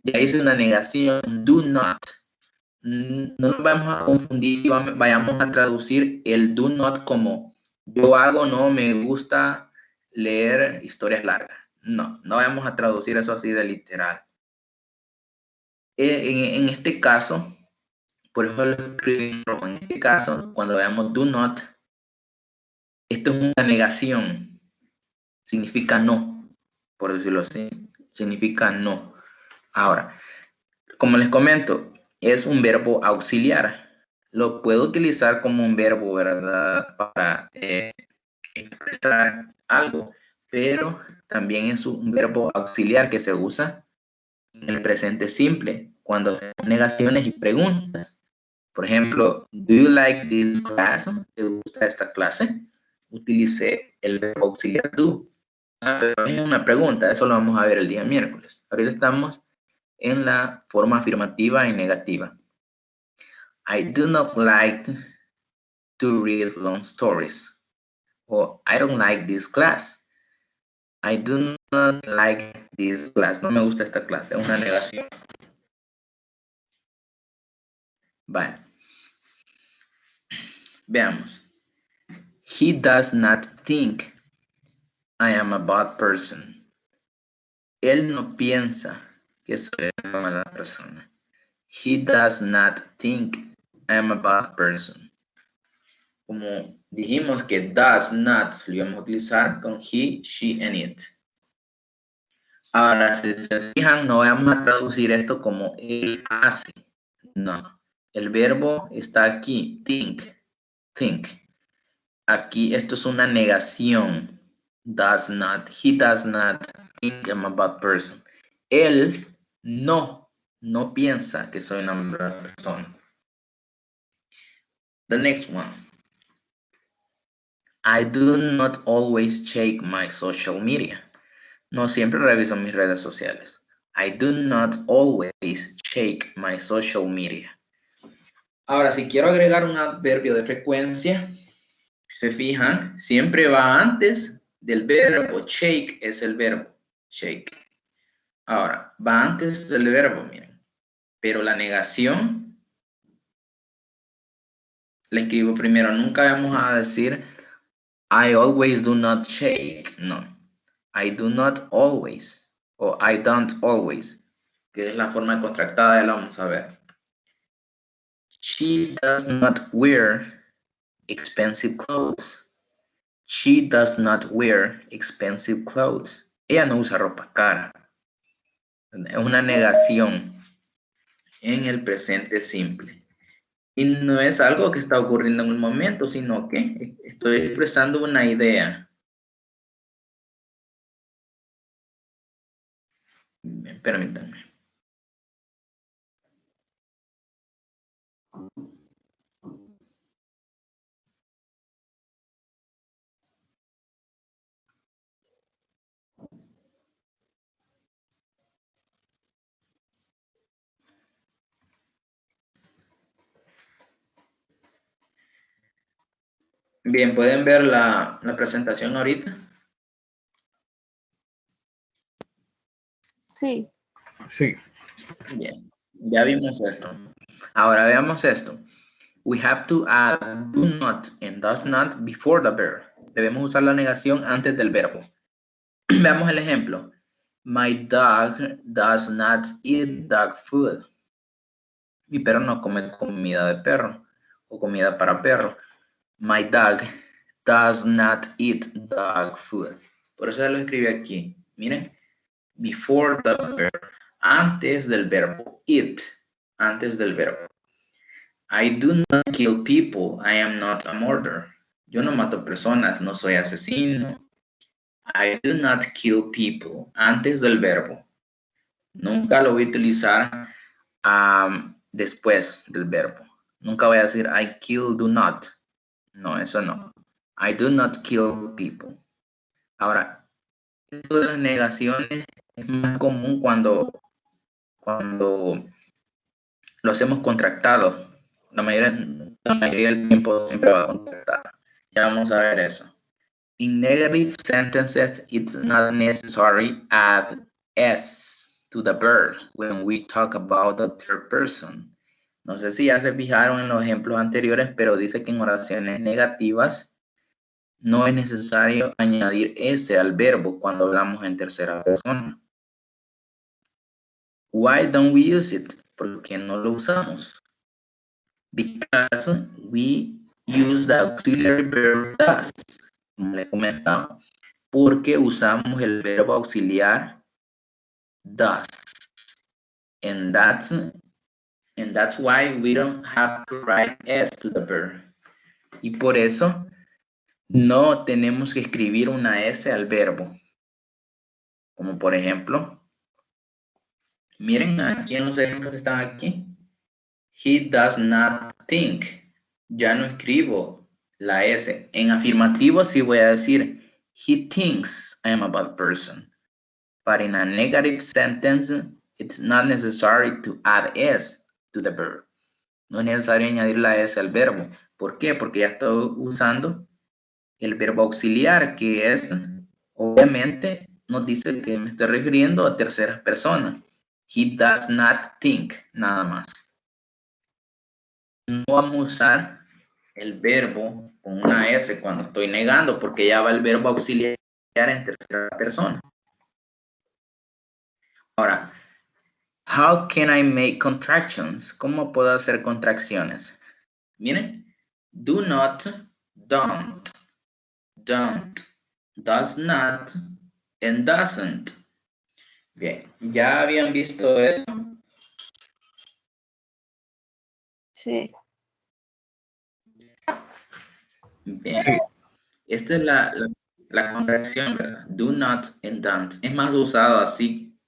S1: Ya hice una negación, do not. No nos vamos a confundir y vayamos a traducir el do not como yo hago, no me gusta leer historias largas. No, no vamos a traducir eso así de literal. En este caso, por eso lo escribí en este caso, cuando veamos do not, esto es una negación. Significa no, por decirlo así. Significa no. Ahora, como les comento, es un verbo auxiliar. Lo puedo utilizar como un verbo, ¿verdad? Para expresar algo, pero también es un verbo auxiliar que se usa en el presente simple, cuando hacemos negaciones y preguntas. Por ejemplo, do you like this class? ¿Te gusta esta clase? Utilicé el verbo auxiliar do. Pero es una pregunta, eso lo vamos a ver el día miércoles. Ahorita estamos en la forma afirmativa y negativa. I do not like to read long stories. O I don't like this class. I do not like this class. No me gusta esta clase. Es una negación. Vale. Veamos. He does not think I am a bad person. Él no piensa que soy una mala persona. He does not think I am a bad person. Como dijimos que does not lo íbamos a utilizar con he, she, and it. Ahora, si se fijan, no vamos a traducir esto como él hace. No. El verbo está aquí, think. Think. Aquí esto es una negación. Does not. He does not think I'm a bad person. Él no piensa que soy una mala persona. The next one. I do not always check my social media. No siempre reviso mis redes sociales. I do not always check my social media. Ahora, si quiero agregar un adverbio de frecuencia, se fijan, siempre va antes del verbo. Shake es el verbo. Shake. Ahora, va antes del verbo, miren. Pero la negación la escribo primero. Nunca vamos a decir I always do not shake. No. I do not always. O I don't always. Que es la forma contractada, ya la vamos a ver. She does not wear expensive clothes. She does not wear expensive clothes. Ella no usa ropa cara. Es una negación en el presente simple. Y no es algo que está ocurriendo en un momento, sino que estoy expresando una idea. Permítanme. Bien, ¿pueden ver la presentación ahorita?
S2: Sí.
S3: Sí.
S1: Bien, ya vimos esto. Ahora veamos esto. We have to add do not and does not before the verb. Debemos usar la negación antes del verbo. Veamos el ejemplo. My dog does not eat dog food. Mi perro no come comida de perro o comida para perro. My dog does not eat dog food. Por eso lo escribí aquí. Miren. Before the verb. Antes del verbo. Eat. Antes del verbo. I do not kill people. I am not a murderer. Yo no mato personas. No soy asesino. I do not kill people. Antes del verbo. Nunca lo voy a utilizar después del verbo. Nunca voy a decir I kill, do not. No, eso no. I do not kill people. Ahora, esto de las negaciones es más común cuando lo hacemos contractado. La mayoría del tiempo siempre va contractado. Ya vamos a ver eso. In negative sentences, it's not necessary add s to the verb when we talk about the third person. No sé si ya se fijaron en los ejemplos anteriores, pero dice que en oraciones negativas no es necesario añadir s al verbo cuando hablamos en tercera persona. Why don't we use it? ¿Por qué no lo usamos? Because we use the auxiliary verb does, como le comentaba, porque usamos el verbo auxiliar does. And that's why we don't have to write s to the verb. Y por eso no tenemos que escribir una s al verbo. Como por ejemplo, miren aquí en los ejemplos que están aquí. He does not think. Ya no escribo la S. En afirmativo sí voy a decir he thinks I am a bad person. But in a negative sentence, it's not necessary to add S to the verb. No es necesario añadir la S al verbo. ¿Por qué? Porque ya estoy usando el verbo auxiliar, que es, obviamente, nos dice que me estoy refiriendo a terceras personas. He does not think, nada más. No vamos a usar el verbo con una S cuando estoy negando, porque ya va el verbo auxiliar en tercera persona. Ahora, how can I make contractions? ¿Cómo puedo hacer contracciones? Miren, do not, don't, does not, and doesn't. Bien, ¿ya habían visto eso?
S2: Sí.
S1: Bien.
S3: Sí.
S1: Esta es la contracción, ¿verdad? Do not and don't. Es más usado así,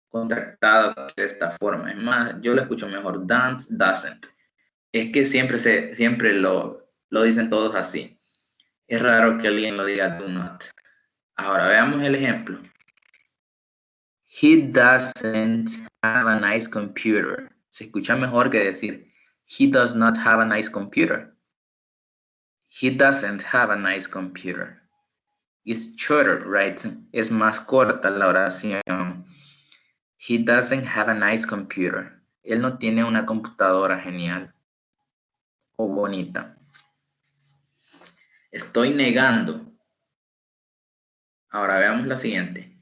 S1: contractado de esta forma. Es más, yo lo escucho mejor. Don't, doesn't. Es que siempre lo dicen todos así. Es raro que alguien lo diga do not. Ahora veamos el ejemplo. He doesn't have a nice computer. Se escucha mejor que decir he does not have a nice computer. He doesn't have a nice computer. It's shorter, right? Es más corta la oración. He doesn't have a nice computer. Él no tiene una computadora genial o bonita. Estoy negando. Ahora veamos la siguiente.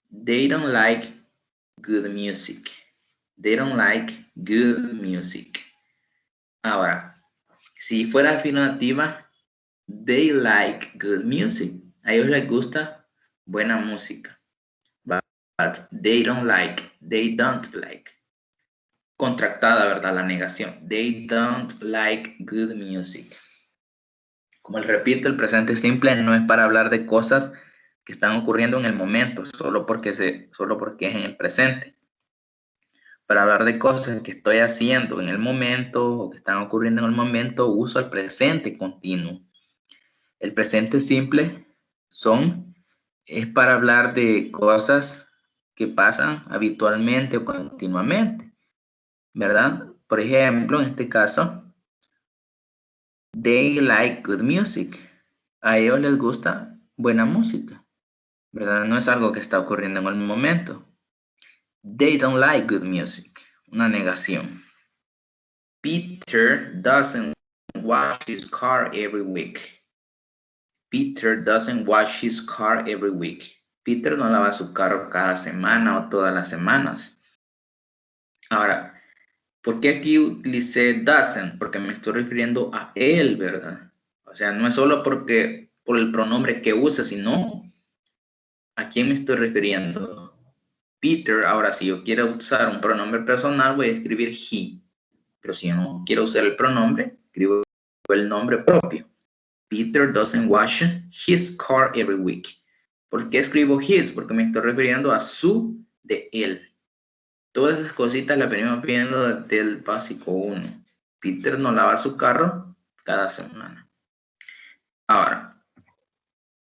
S1: They don't like good music. They don't like good music. Ahora, si fuera afirmativa, they like good music. A ellos les gusta buena música. But they don't like. Contractada, ¿verdad? La negación. They don't like good music. Como les repito, el presente simple no es para hablar de cosas que están ocurriendo en el momento, solo porque es en el presente. Para hablar de cosas que estoy haciendo en el momento o que están ocurriendo en el momento, uso el presente continuo. El presente simple es para hablar de cosas que pasan habitualmente o continuamente, ¿verdad? Por ejemplo, en este caso, They like good music. A ellos les gusta buena música, ¿verdad? No es algo que está ocurriendo en el momento. They don't like good music. Una negación. Peter doesn't wash his car every week. Peter doesn't wash his car every week. Peter no lava su carro cada semana o todas las semanas. Ahora, ¿por qué aquí utilicé doesn't? Porque me estoy refiriendo a él, ¿verdad? O sea, no es solo porque por el pronombre que usa, sino a quién me estoy refiriendo. Peter, ahora si yo quiero usar un pronombre personal, voy a escribir he. Pero si yo no quiero usar el pronombre, escribo el nombre propio. Peter doesn't wash his car every week. ¿Por qué escribo his? Porque me estoy refiriendo a su de él. Todas esas cositas las venimos viendo desde el básico 1. Peter no lava su carro cada semana. Ahora,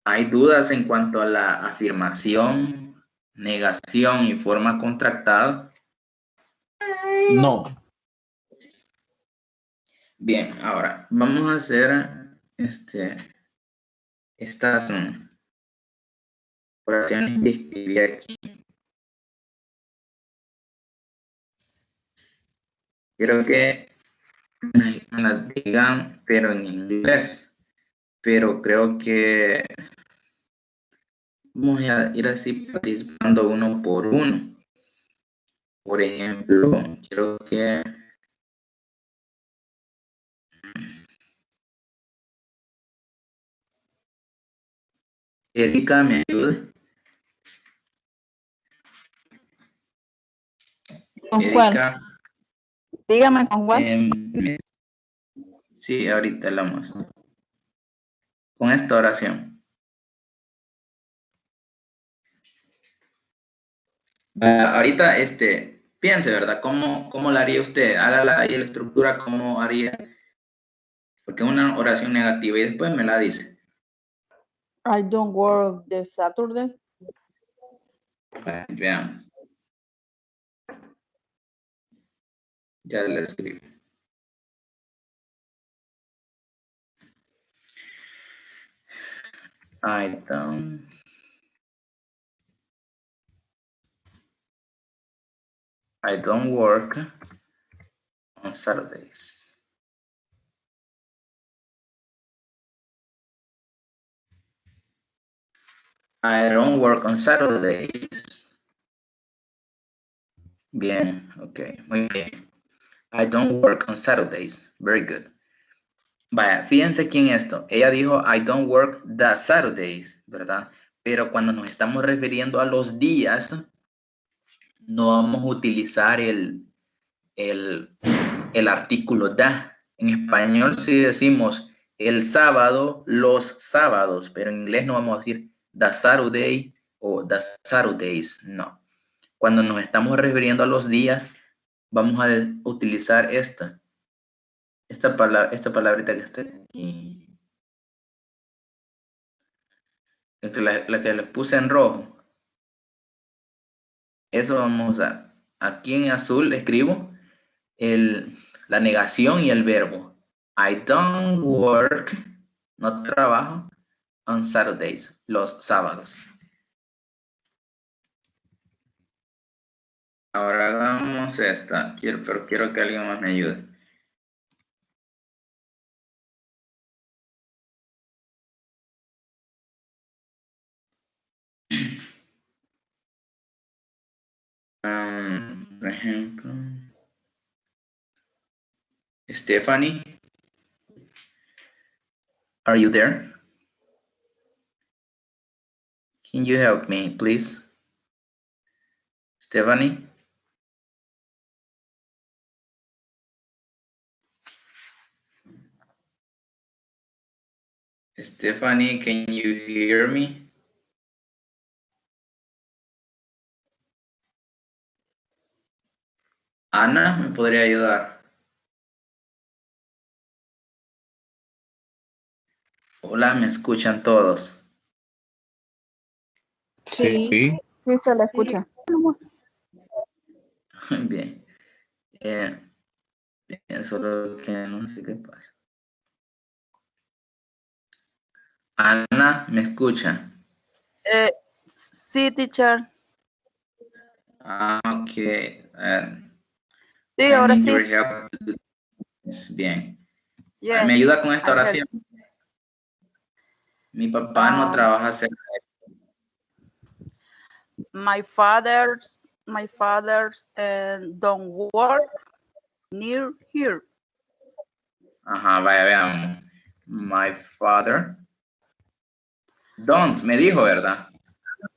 S1: ¿hay dudas en cuanto a la afirmación, negación y forma contractada?
S3: No.
S1: Bien, ahora vamos a hacer estas oraciones que escribí aquí. Quiero que me las digan, pero en inglés. Pero creo que vamos a ir así participando uno por uno. Por ejemplo, quiero que Erika me ayude.
S2: ¿Con
S1: Erika,
S2: cuál? Dígame con cuál.
S1: Sí, ahorita la muestro. Con esta oración. Ahorita, piense, ¿verdad? ¿Cómo la haría usted? Hágala ahí la estructura, ¿cómo haría? Porque es una oración negativa y después me la dice.
S2: I don't work this Saturday.
S1: Veamos. Ya la escribí. I don't work on Saturdays. I don't work on Saturdays. Bien, ok, muy bien. I don't work on Saturdays. Very good. Vaya, fíjense aquí en esto. Ella dijo, I don't work the Saturdays, ¿verdad? Pero cuando nos estamos refiriendo a los días, no vamos a utilizar el artículo da. En español sí decimos el sábado, los sábados, pero en inglés no vamos a decir the Saturday o the Saturdays, no. Cuando nos estamos refiriendo a los días, vamos a utilizar esta palabrita que está aquí. La que les puse en rojo. Eso vamos a usar. Aquí en azul escribo la negación y el verbo. I don't work, no trabajo, on Saturdays, los sábados. Ahora hagamos esta, pero quiero que alguien más me ayude. Por ejemplo, Stephanie, are you there? Can you help me, please? Stephanie? Stephanie, can you hear me? Ana, ¿me podría ayudar? Hola, ¿me escuchan todos?
S2: Sí.
S3: Sí.
S2: Sí, se le escucha.
S1: Bien. Solo que no sé qué pasa. Ana, ¿me escucha?
S5: Sí, teacher.
S1: Ah, ok.
S5: Sí,
S1: I
S5: ahora
S1: need
S5: sí.
S1: your help to do this. Bien.
S5: Yes,
S1: ¿Me ayuda con esta
S5: I help.
S1: oración? Mi papá no trabaja cerca de...
S5: My father's don't work near here.
S1: Ajá, vaya, veamos. My father don't, me dijo, ¿verdad?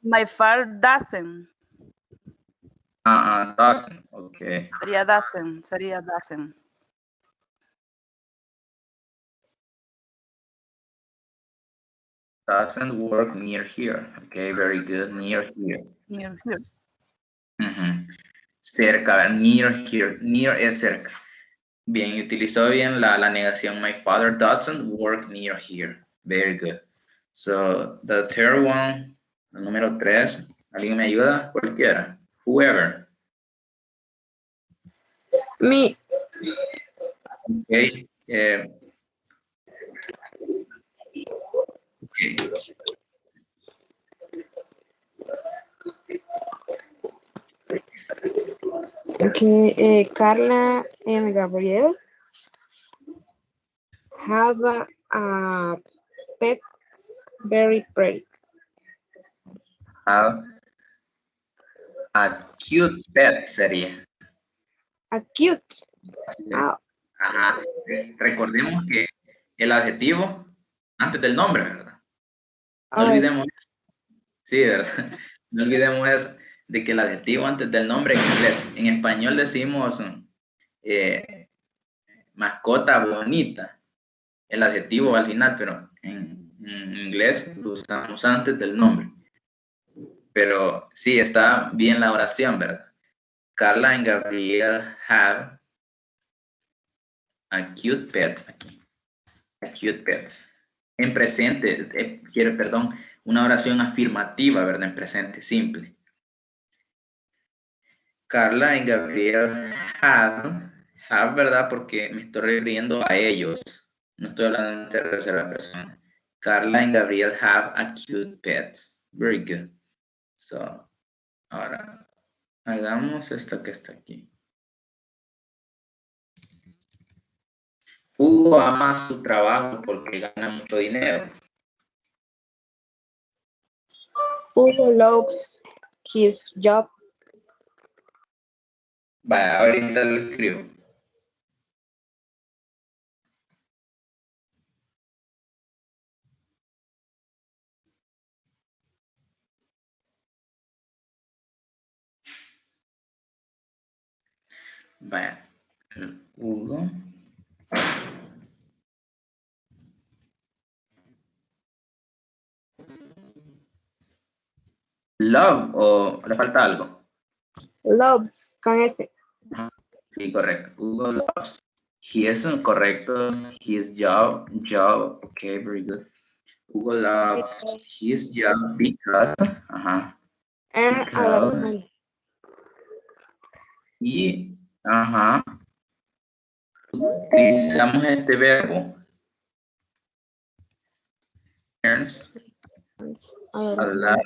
S5: My father doesn't.
S1: Doesn't, ok.
S5: Sería doesn't.
S1: Doesn't work near here. Okay, very good. Near here.
S5: Near here.
S1: Ujú. Cerca, a ver, near here. Near es cerca. Bien, utilizó bien la negación. My father doesn't work near here. Very good. So, the third one, el número 3. ¿Alguien me ayuda? Cualquiera. Whoever.
S2: Me.
S1: Okay. Okay.
S2: Okay, Carla and Gabriel have a pet very pretty.
S1: Have a cute pet sería.
S2: A cute. Ah,
S1: Ajá. Recordemos que el adjetivo antes del nombre, ¿verdad? No olvidemos, sí, ¿verdad? No olvidemos eso, de que el adjetivo antes del nombre en inglés. En español decimos mascota bonita, el adjetivo al final, pero en inglés lo usamos antes del nombre. Pero sí, está bien la oración, ¿verdad? Carla and Gabriel have a cute pet. Aquí. A cute pet. En presente, perdón, una oración afirmativa, ¿verdad? En presente simple. Carla y Gabriel have, ¿verdad? Porque me estoy refiriendo a ellos. No estoy hablando de tercera persona. Carla and Gabriel have a cute pet. Very good. So, ahora, hagamos esto que está aquí. Hugo ama su trabajo porque gana mucho dinero.
S2: Hugo loves his job.
S1: Vaya, ahorita lo escribo. Vaya, Hugo. Love, o le falta algo.
S2: Loves con S.
S1: Sí, correcto. Hugo loves. He is correcto. His job. Okay, very good. Hugo loves his job because. Ajá.
S2: Earn a lot of
S1: Because
S2: money.
S1: y. Ajá. Utilizamos este verbo. Earns
S2: A lot
S1: a
S2: of
S1: lot,
S2: money.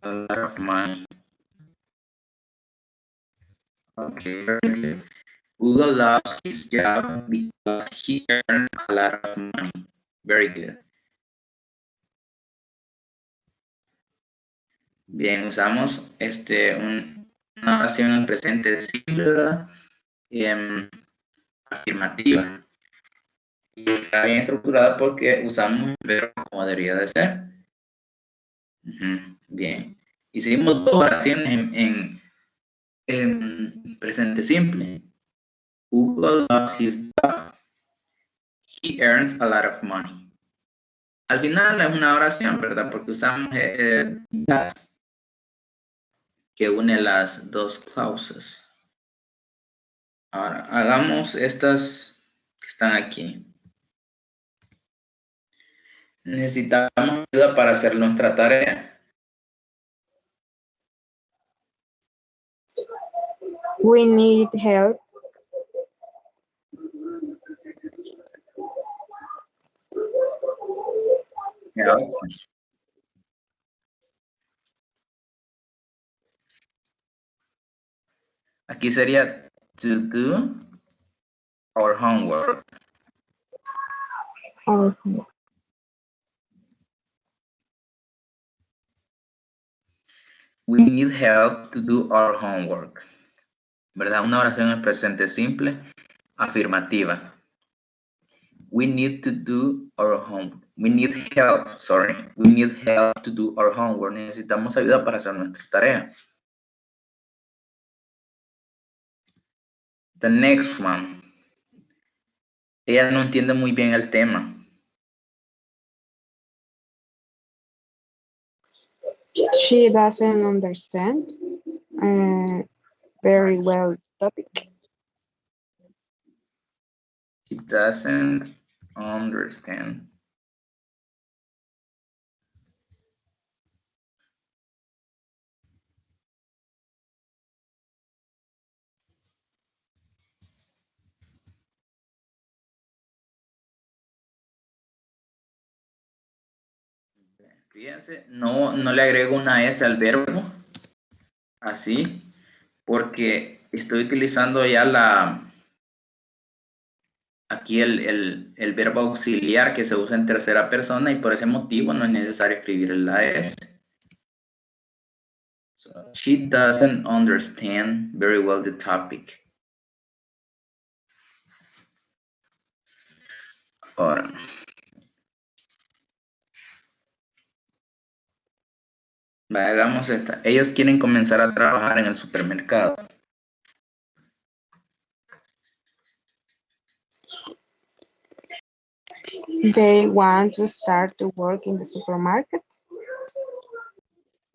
S1: a lot of money. Okay, very good. Google loves his job because he earns a lot of money. Very good. Bien, usamos una oración en presente simple, ¿verdad? Afirmativa. Y está bien estructurada porque usamos el verbo como debería de ser. Bien. Hicimos dos oraciones en presente simple. Hugo loves his job. He earns a lot of money. Al final es una oración, ¿verdad? Porque usamos las que une las dos clauses. Ahora, hagamos estas que están aquí. Necesitamos ayuda para hacer nuestra tarea.
S2: We need help.
S1: help. Aquí sería to do our homework.
S2: Or
S1: We need help to do our homework. ¿Verdad? Una oración en presente simple, afirmativa. We need to do our homework. We need help, sorry. We need help to do our homework. Necesitamos ayuda para hacer nuestra tarea. The next one. Ella no entiende muy bien el tema.
S2: she doesn't understand very well topic.
S1: She doesn't understand. Fíjense, no le agrego una S al verbo, así, porque estoy utilizando ya aquí el verbo auxiliar que se usa en tercera persona y por ese motivo no es necesario escribir la S. So, she doesn't understand very well the topic. Ahora. Hagamos esta. Ellos quieren comenzar a trabajar en el supermercado.
S2: They want to start to work in the supermarket.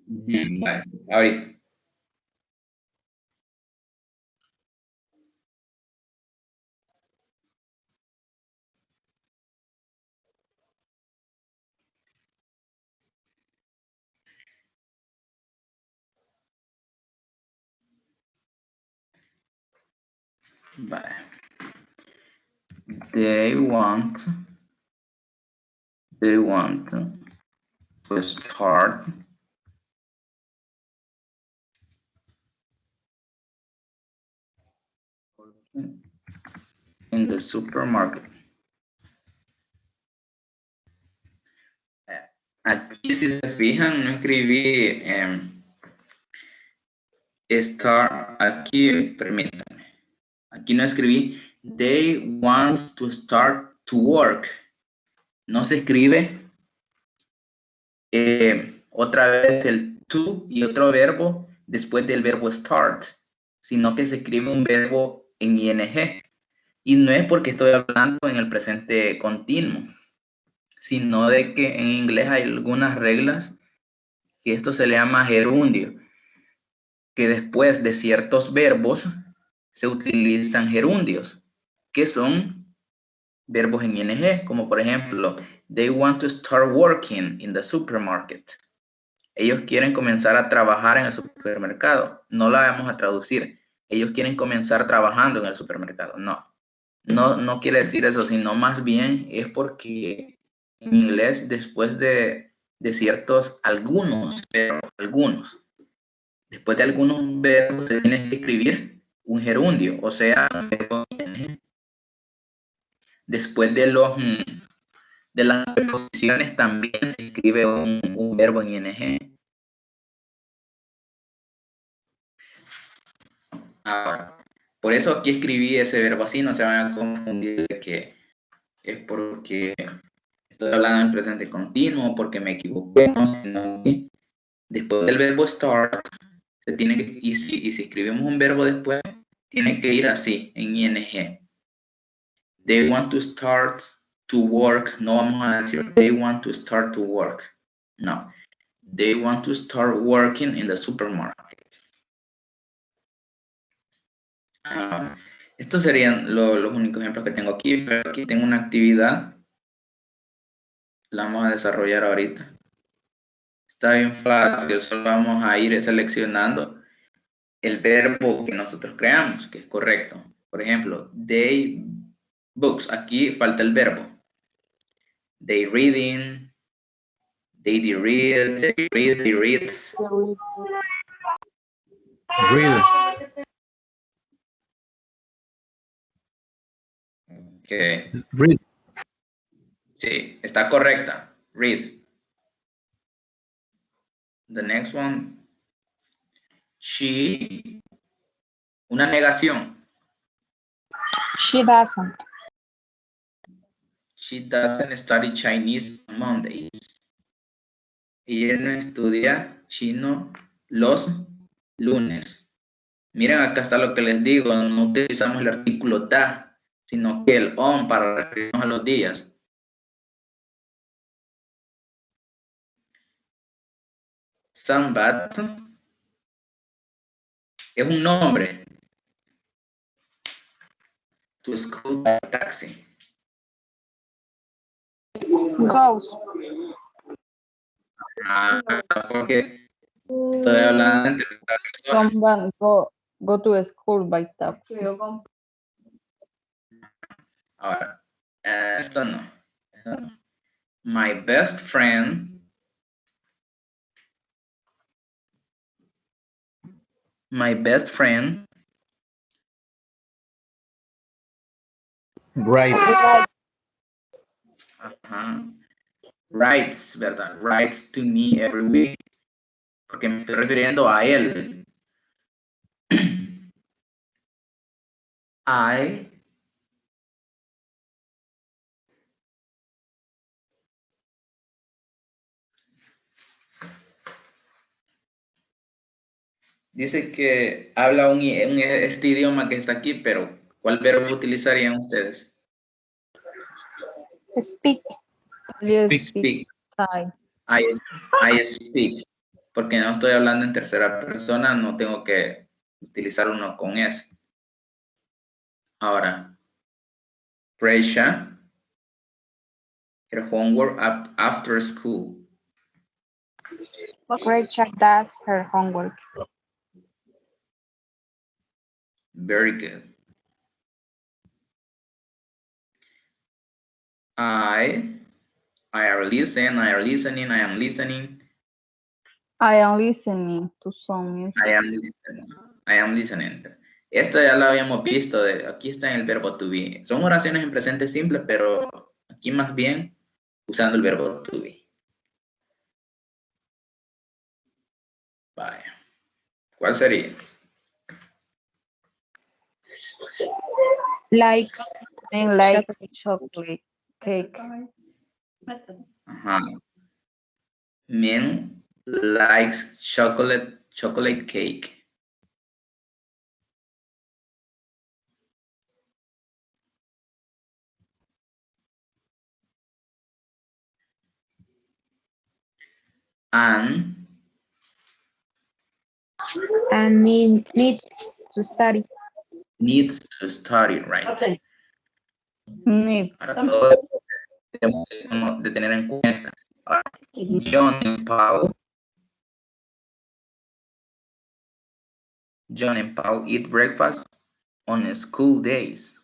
S1: Vale, ahorita. Vale. They want to start in the supermarket. Aquí, si se fijan, no escribí start. Aquí, permítanme. Aquí no escribí they want to start to work. No se escribe otra vez el to y otro verbo después del verbo start, sino que se escribe un verbo en ing. Y no es porque estoy hablando en el presente continuo, sino de que en inglés hay algunas reglas que esto se le llama gerundio, que después de ciertos verbos se utilizan gerundios, que son verbos en ing, como por ejemplo, they want to start working in the supermarket. Ellos quieren comenzar a trabajar en el supermercado. No la vamos a traducir. Ellos quieren comenzar trabajando en el supermercado. No quiere decir eso, sino más bien es porque en inglés, después de ciertos, algunos, después de algunos verbos se tiene que escribir un gerundio, o sea, después de las preposiciones también se escribe un verbo en ing. Ahora, por eso aquí escribí ese verbo así, no se van a confundir de que es porque estoy hablando en presente continuo, porque me equivoqué, no, sino que después del verbo start, se tiene que, y si escribimos un verbo después, tiene que ir así, en ing. They want to start to work, no vamos a decir they want to start to work, no. They want to start working in the supermarket. Estos serían los únicos ejemplos que tengo aquí, pero aquí tengo una actividad. La vamos a desarrollar ahorita. Está bien fácil, solo vamos a ir seleccionando el verbo que nosotros creamos, que es correcto. Por ejemplo, they books, aquí falta el verbo. They reading, They read, they read, they reads.
S3: Read.
S1: Okay.
S3: Read.
S1: Sí, está correcta. Read. The next one. She. Una negación.
S2: She doesn't.
S1: She doesn't study Chinese on Mondays. Ella no estudia chino los lunes. Miren, acá está lo que les digo. No utilizamos el artículo da, sino que el on para referirnos a los días. Sambat es un nombre. To school by taxi.
S2: Goes.
S1: Porque estoy hablando entre las personas.
S6: Someone go to school by taxi.
S1: Ahora, esto no. My best friend. My best friend.
S3: Right.
S1: Writes, ¿verdad? Writes to me every week. Porque me estoy refiriendo a él. I dice que habla este idioma que está aquí, pero ¿cuál verbo utilizarían ustedes?
S2: Speak.
S1: Speak.
S6: Time.
S1: I speak. Porque no estoy hablando en tercera persona, no tengo que utilizar uno con S. Ahora, Presha, her homework after school.
S2: Rachel does her homework.
S1: Very good. I listen, I am listening, I am listening.
S6: I am listening to some music.
S1: I am listening. Esto ya lo habíamos visto, aquí está en el verbo to be. Son oraciones en presente simple, pero aquí más bien usando el verbo to be. Vaya. ¿Cuál sería?
S2: Likes.
S6: And likes chocolate cake.
S1: Ajá. Men likes chocolate cake. And
S2: Needs to study.
S1: needs to study, right?
S6: Needs.
S1: Ahora todo debemos de tener en cuenta. Ahora, John and Paul eat breakfast on school days.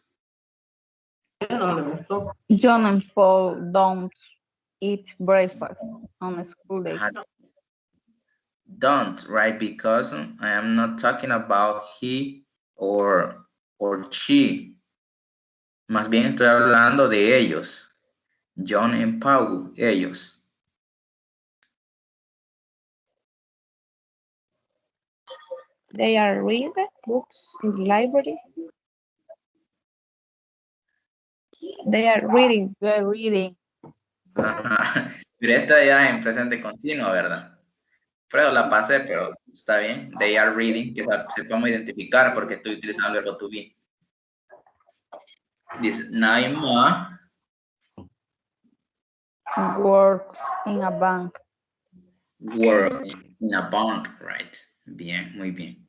S6: John and Paul don't eat breakfast on school days.
S1: Don't, right? Because I am not talking about he or she. Más bien estoy hablando de ellos. John and Paul, ellos.
S2: They are read books in the library. They are reading.
S6: They're reading.
S1: Ajá. Pero esta ya en presente continuo, ¿verdad? Pero la pasé, pero está bien. They are reading, que sepamos identificar porque estoy utilizando el verbo to be. Dice, Naima
S6: Works in a bank.
S1: work in a bank, right? Bien, muy bien.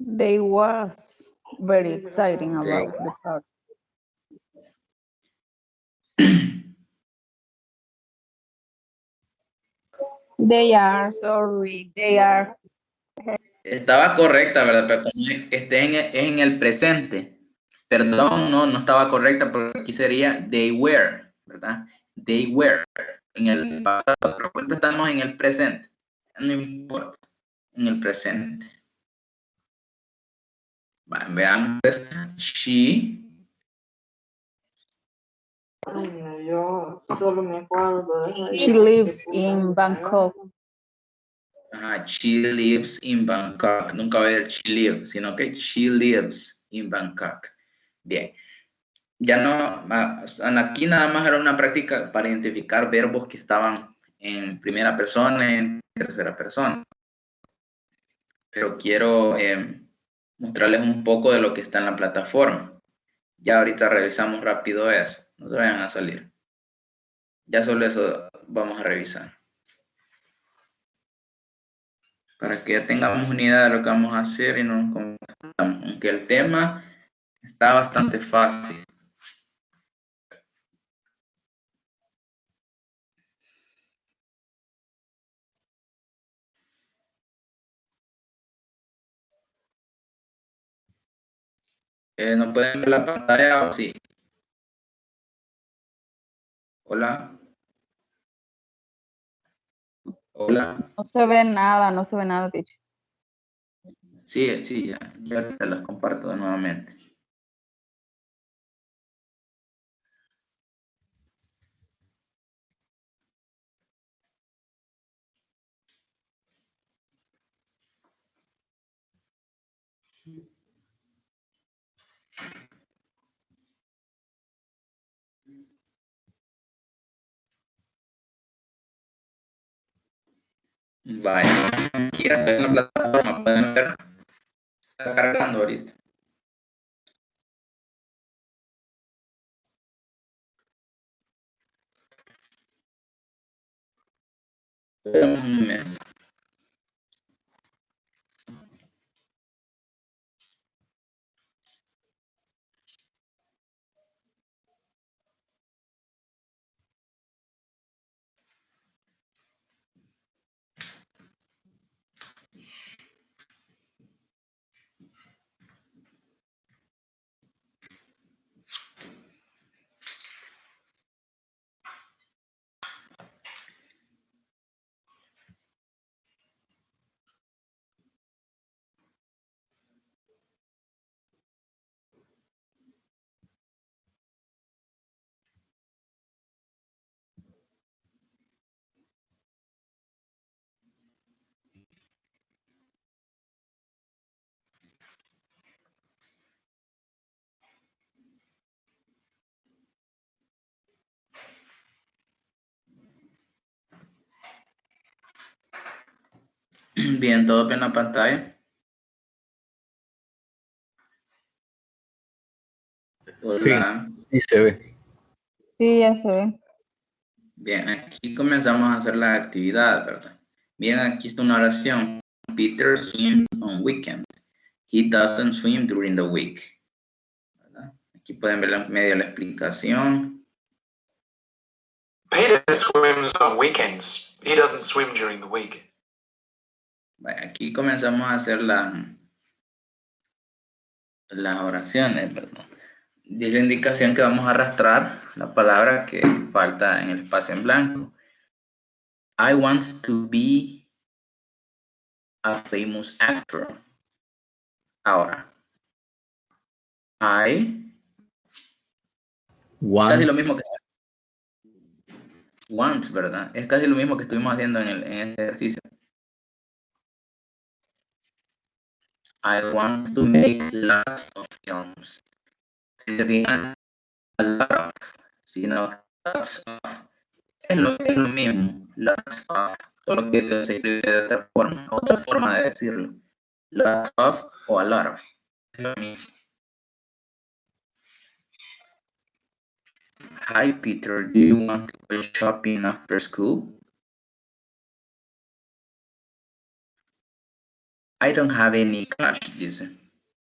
S6: They was very exciting about the party.
S2: They are.
S6: Sorry, they are.
S1: Estaba correcta, ¿verdad? Pero como es en el presente. Perdón, no estaba correcta porque aquí sería they were, ¿verdad? They were en el pasado. Pero ahorita estamos en el presente. No importa, en el presente. Bueno, veamos. Pues, she.
S2: Yo solo me acuerdo de
S6: She lives in Bangkok.
S1: She lives in Bangkok. Nunca voy a decir she lives, sino que she lives in Bangkok. Bien. Ya no, aquí nada más era una práctica para identificar verbos que estaban en primera persona y en tercera persona. Pero quiero mostrarles un poco de lo que está en la plataforma. Ya ahorita revisamos rápido eso. No se vayan a salir. Ya solo eso vamos a revisar. Para que ya tengamos una idea de lo que vamos a hacer y no nos confundamos. Aunque el tema está bastante fácil. ¿No pueden ver la pantalla o sí? Hola. Hola.
S6: No se ve nada, teacher.
S1: Sí, ya te las comparto nuevamente. Vaya, aquí ya estoy en la plataforma, pueden ver, está cargando ahorita. Esperamos un momento. Bien, todo bien en la pantalla. Hola.
S3: Sí se ve.
S6: Sí, ya se ve.
S1: Bien, aquí comenzamos a hacer la actividad, ¿verdad? Bien, aquí está una oración. Peter swims on weekends. He doesn't swim during the week. ¿Verdad? Aquí pueden ver medio la explicación.
S7: Peter swims on weekends. He doesn't swim during the week.
S1: Bueno, aquí comenzamos a hacer las oraciones, ¿verdad? Dice la indicación que vamos a arrastrar la palabra que falta en el espacio en blanco. I want to be a famous actor. Ahora, I casi lo mismo que want, ¿verdad? Es casi lo mismo que estuvimos haciendo en este ejercicio. I want to make lots of films. Sería a lot of, sino lots of. Es lo mismo, lots of. Solo que se escribe de otra forma de decirlo. Lots of o a lot of. Es lo mismo. Hi Peter, do you want to go shopping after school? I don't have any cash, dice.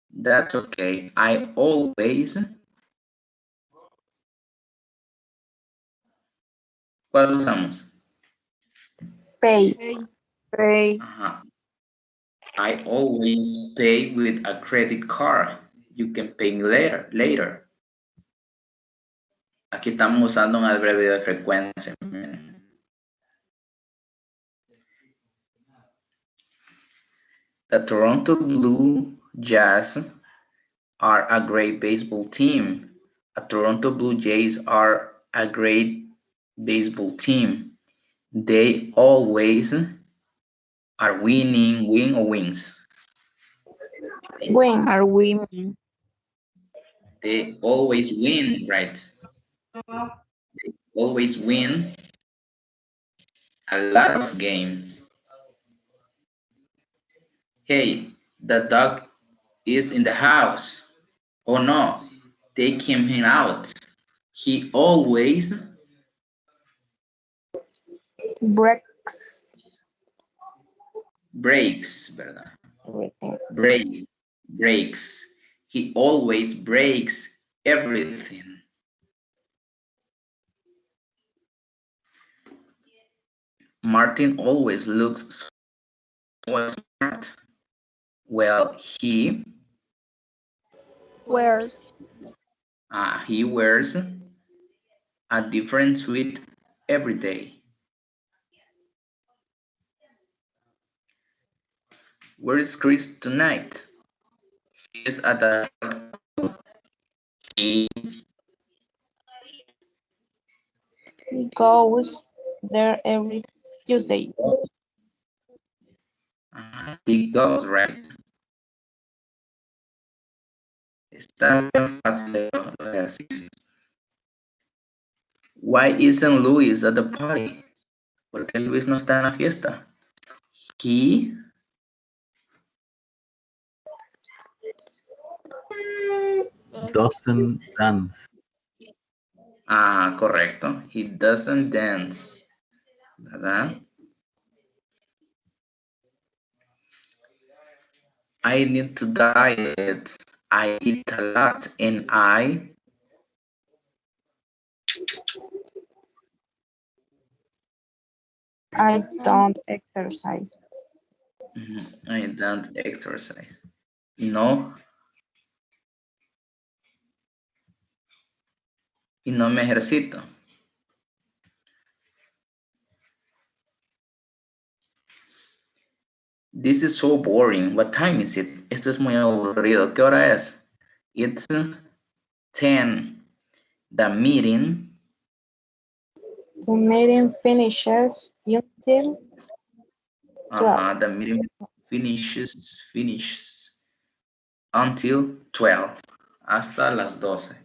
S1: That's okay. I always. ¿Cuál usamos?
S2: Pay.
S4: Hey,
S6: Pay.
S1: Ajá. I always pay with a credit card. You can pay me later. Aquí estamos usando un adverbio de frecuencia. The Toronto Blue Jays are a great baseball team. The Toronto Blue Jays are a great baseball team. They always are winning, win or wins.
S2: Win.
S6: Are women.
S1: They always win, right? They always win a lot of games. Hey, the dog is in the house. Oh no, take him out. He always
S2: Breaks.
S1: breaks, ¿verdad?
S2: Everything.
S1: Breaks. He always breaks everything. Martin always looks so smart. Well, he
S4: Wears.
S1: wears a different suit every day. Where is Chris tonight? He is at the he
S2: Goes there every Tuesday.
S1: he goes, right? Está bien fácil los ejercicios. Why isn't Luis at the party? ¿Por qué Luis no está en la fiesta? He
S3: Doesn't dance.
S1: correcto. He doesn't dance. ¿Verdad? I need to diet. I eat a lot and I
S2: don't exercise.
S1: I don't exercise. No. Y no me ejercito. This is so boring. What time is it? Esto es muy aburrido. ¿Qué hora es? It's 10. The meeting
S2: Finishes until 12.
S1: The meeting finishes until 12. Hasta las 12.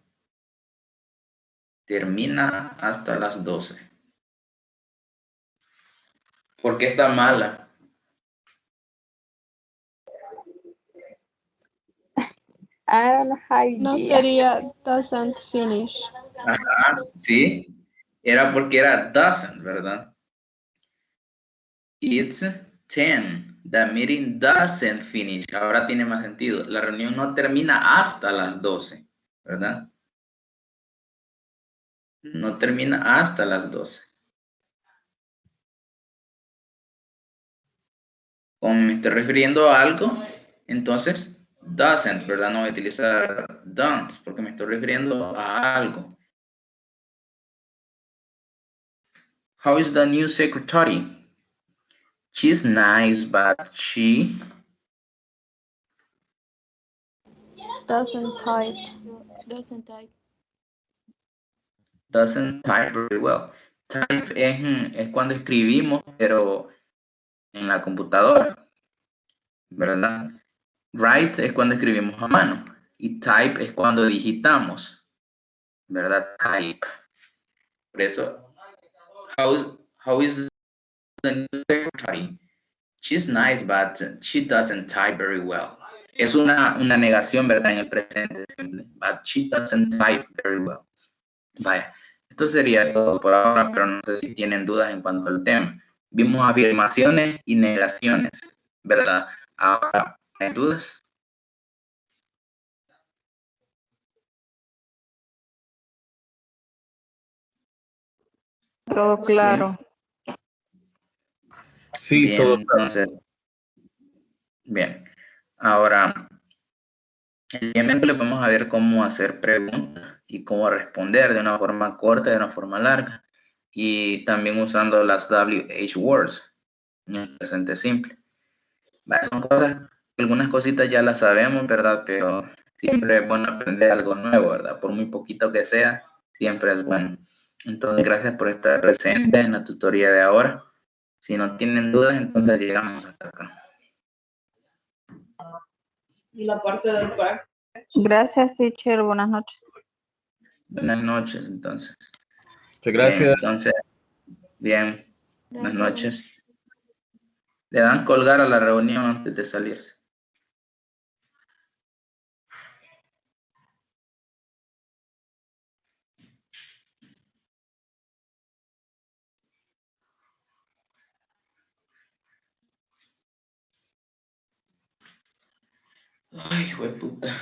S1: Termina hasta las 12. ¿Por qué está mala?
S2: I don't have
S4: No
S2: idea.
S4: sería doesn't finish.
S1: Sí. Era porque era doesn't, ¿verdad? It's 10. The meeting doesn't finish. Ahora tiene más sentido. La reunión no termina hasta las 12, ¿verdad? No termina hasta las 12. Como me estoy refiriendo a algo, entonces doesn't, ¿verdad? No voy a utilizar don't porque me estoy refiriendo a algo. How is the new secretary? She's nice, but she
S4: Doesn't type.
S1: doesn't type very well. Type es cuando escribimos, pero en la computadora, ¿verdad? Write es cuando escribimos a mano y type es cuando digitamos, ¿verdad? Type. Por eso, how is the new secretary? She's nice, but she doesn't type very well. Es una negación, ¿verdad? En el presente simple. But she doesn't type very well. Vaya, esto sería todo por ahora, pero no sé si tienen dudas en cuanto al tema. Vimos afirmaciones y negaciones, ¿verdad? Ahora, ¿hay dudas?
S6: Todo claro.
S3: Sí,
S1: Bien,
S3: todo.
S1: entonces, Bien. Ahora, el día miércoles vamos a ver cómo hacer preguntas y cómo responder de una forma corta y de una forma larga. Y también usando las WH words en el presente simple. Son cosas, algunas cositas ya las sabemos, ¿verdad? Pero siempre es bueno aprender algo nuevo, ¿verdad? Por muy poquito que sea, siempre es bueno. Entonces, gracias por estar presente en la tutoría de ahora. Si no tienen dudas, entonces llegamos hasta acá.
S2: Y la parte del par.
S6: Gracias, teacher. Buenas noches.
S1: Buenas noches, entonces.
S3: Muchas
S1: Bien,
S3: gracias.
S1: entonces, bien, buenas
S4: Gracias.
S1: noches. Le dan colgar a la reunión antes de salirse. Ay, hijo de puta.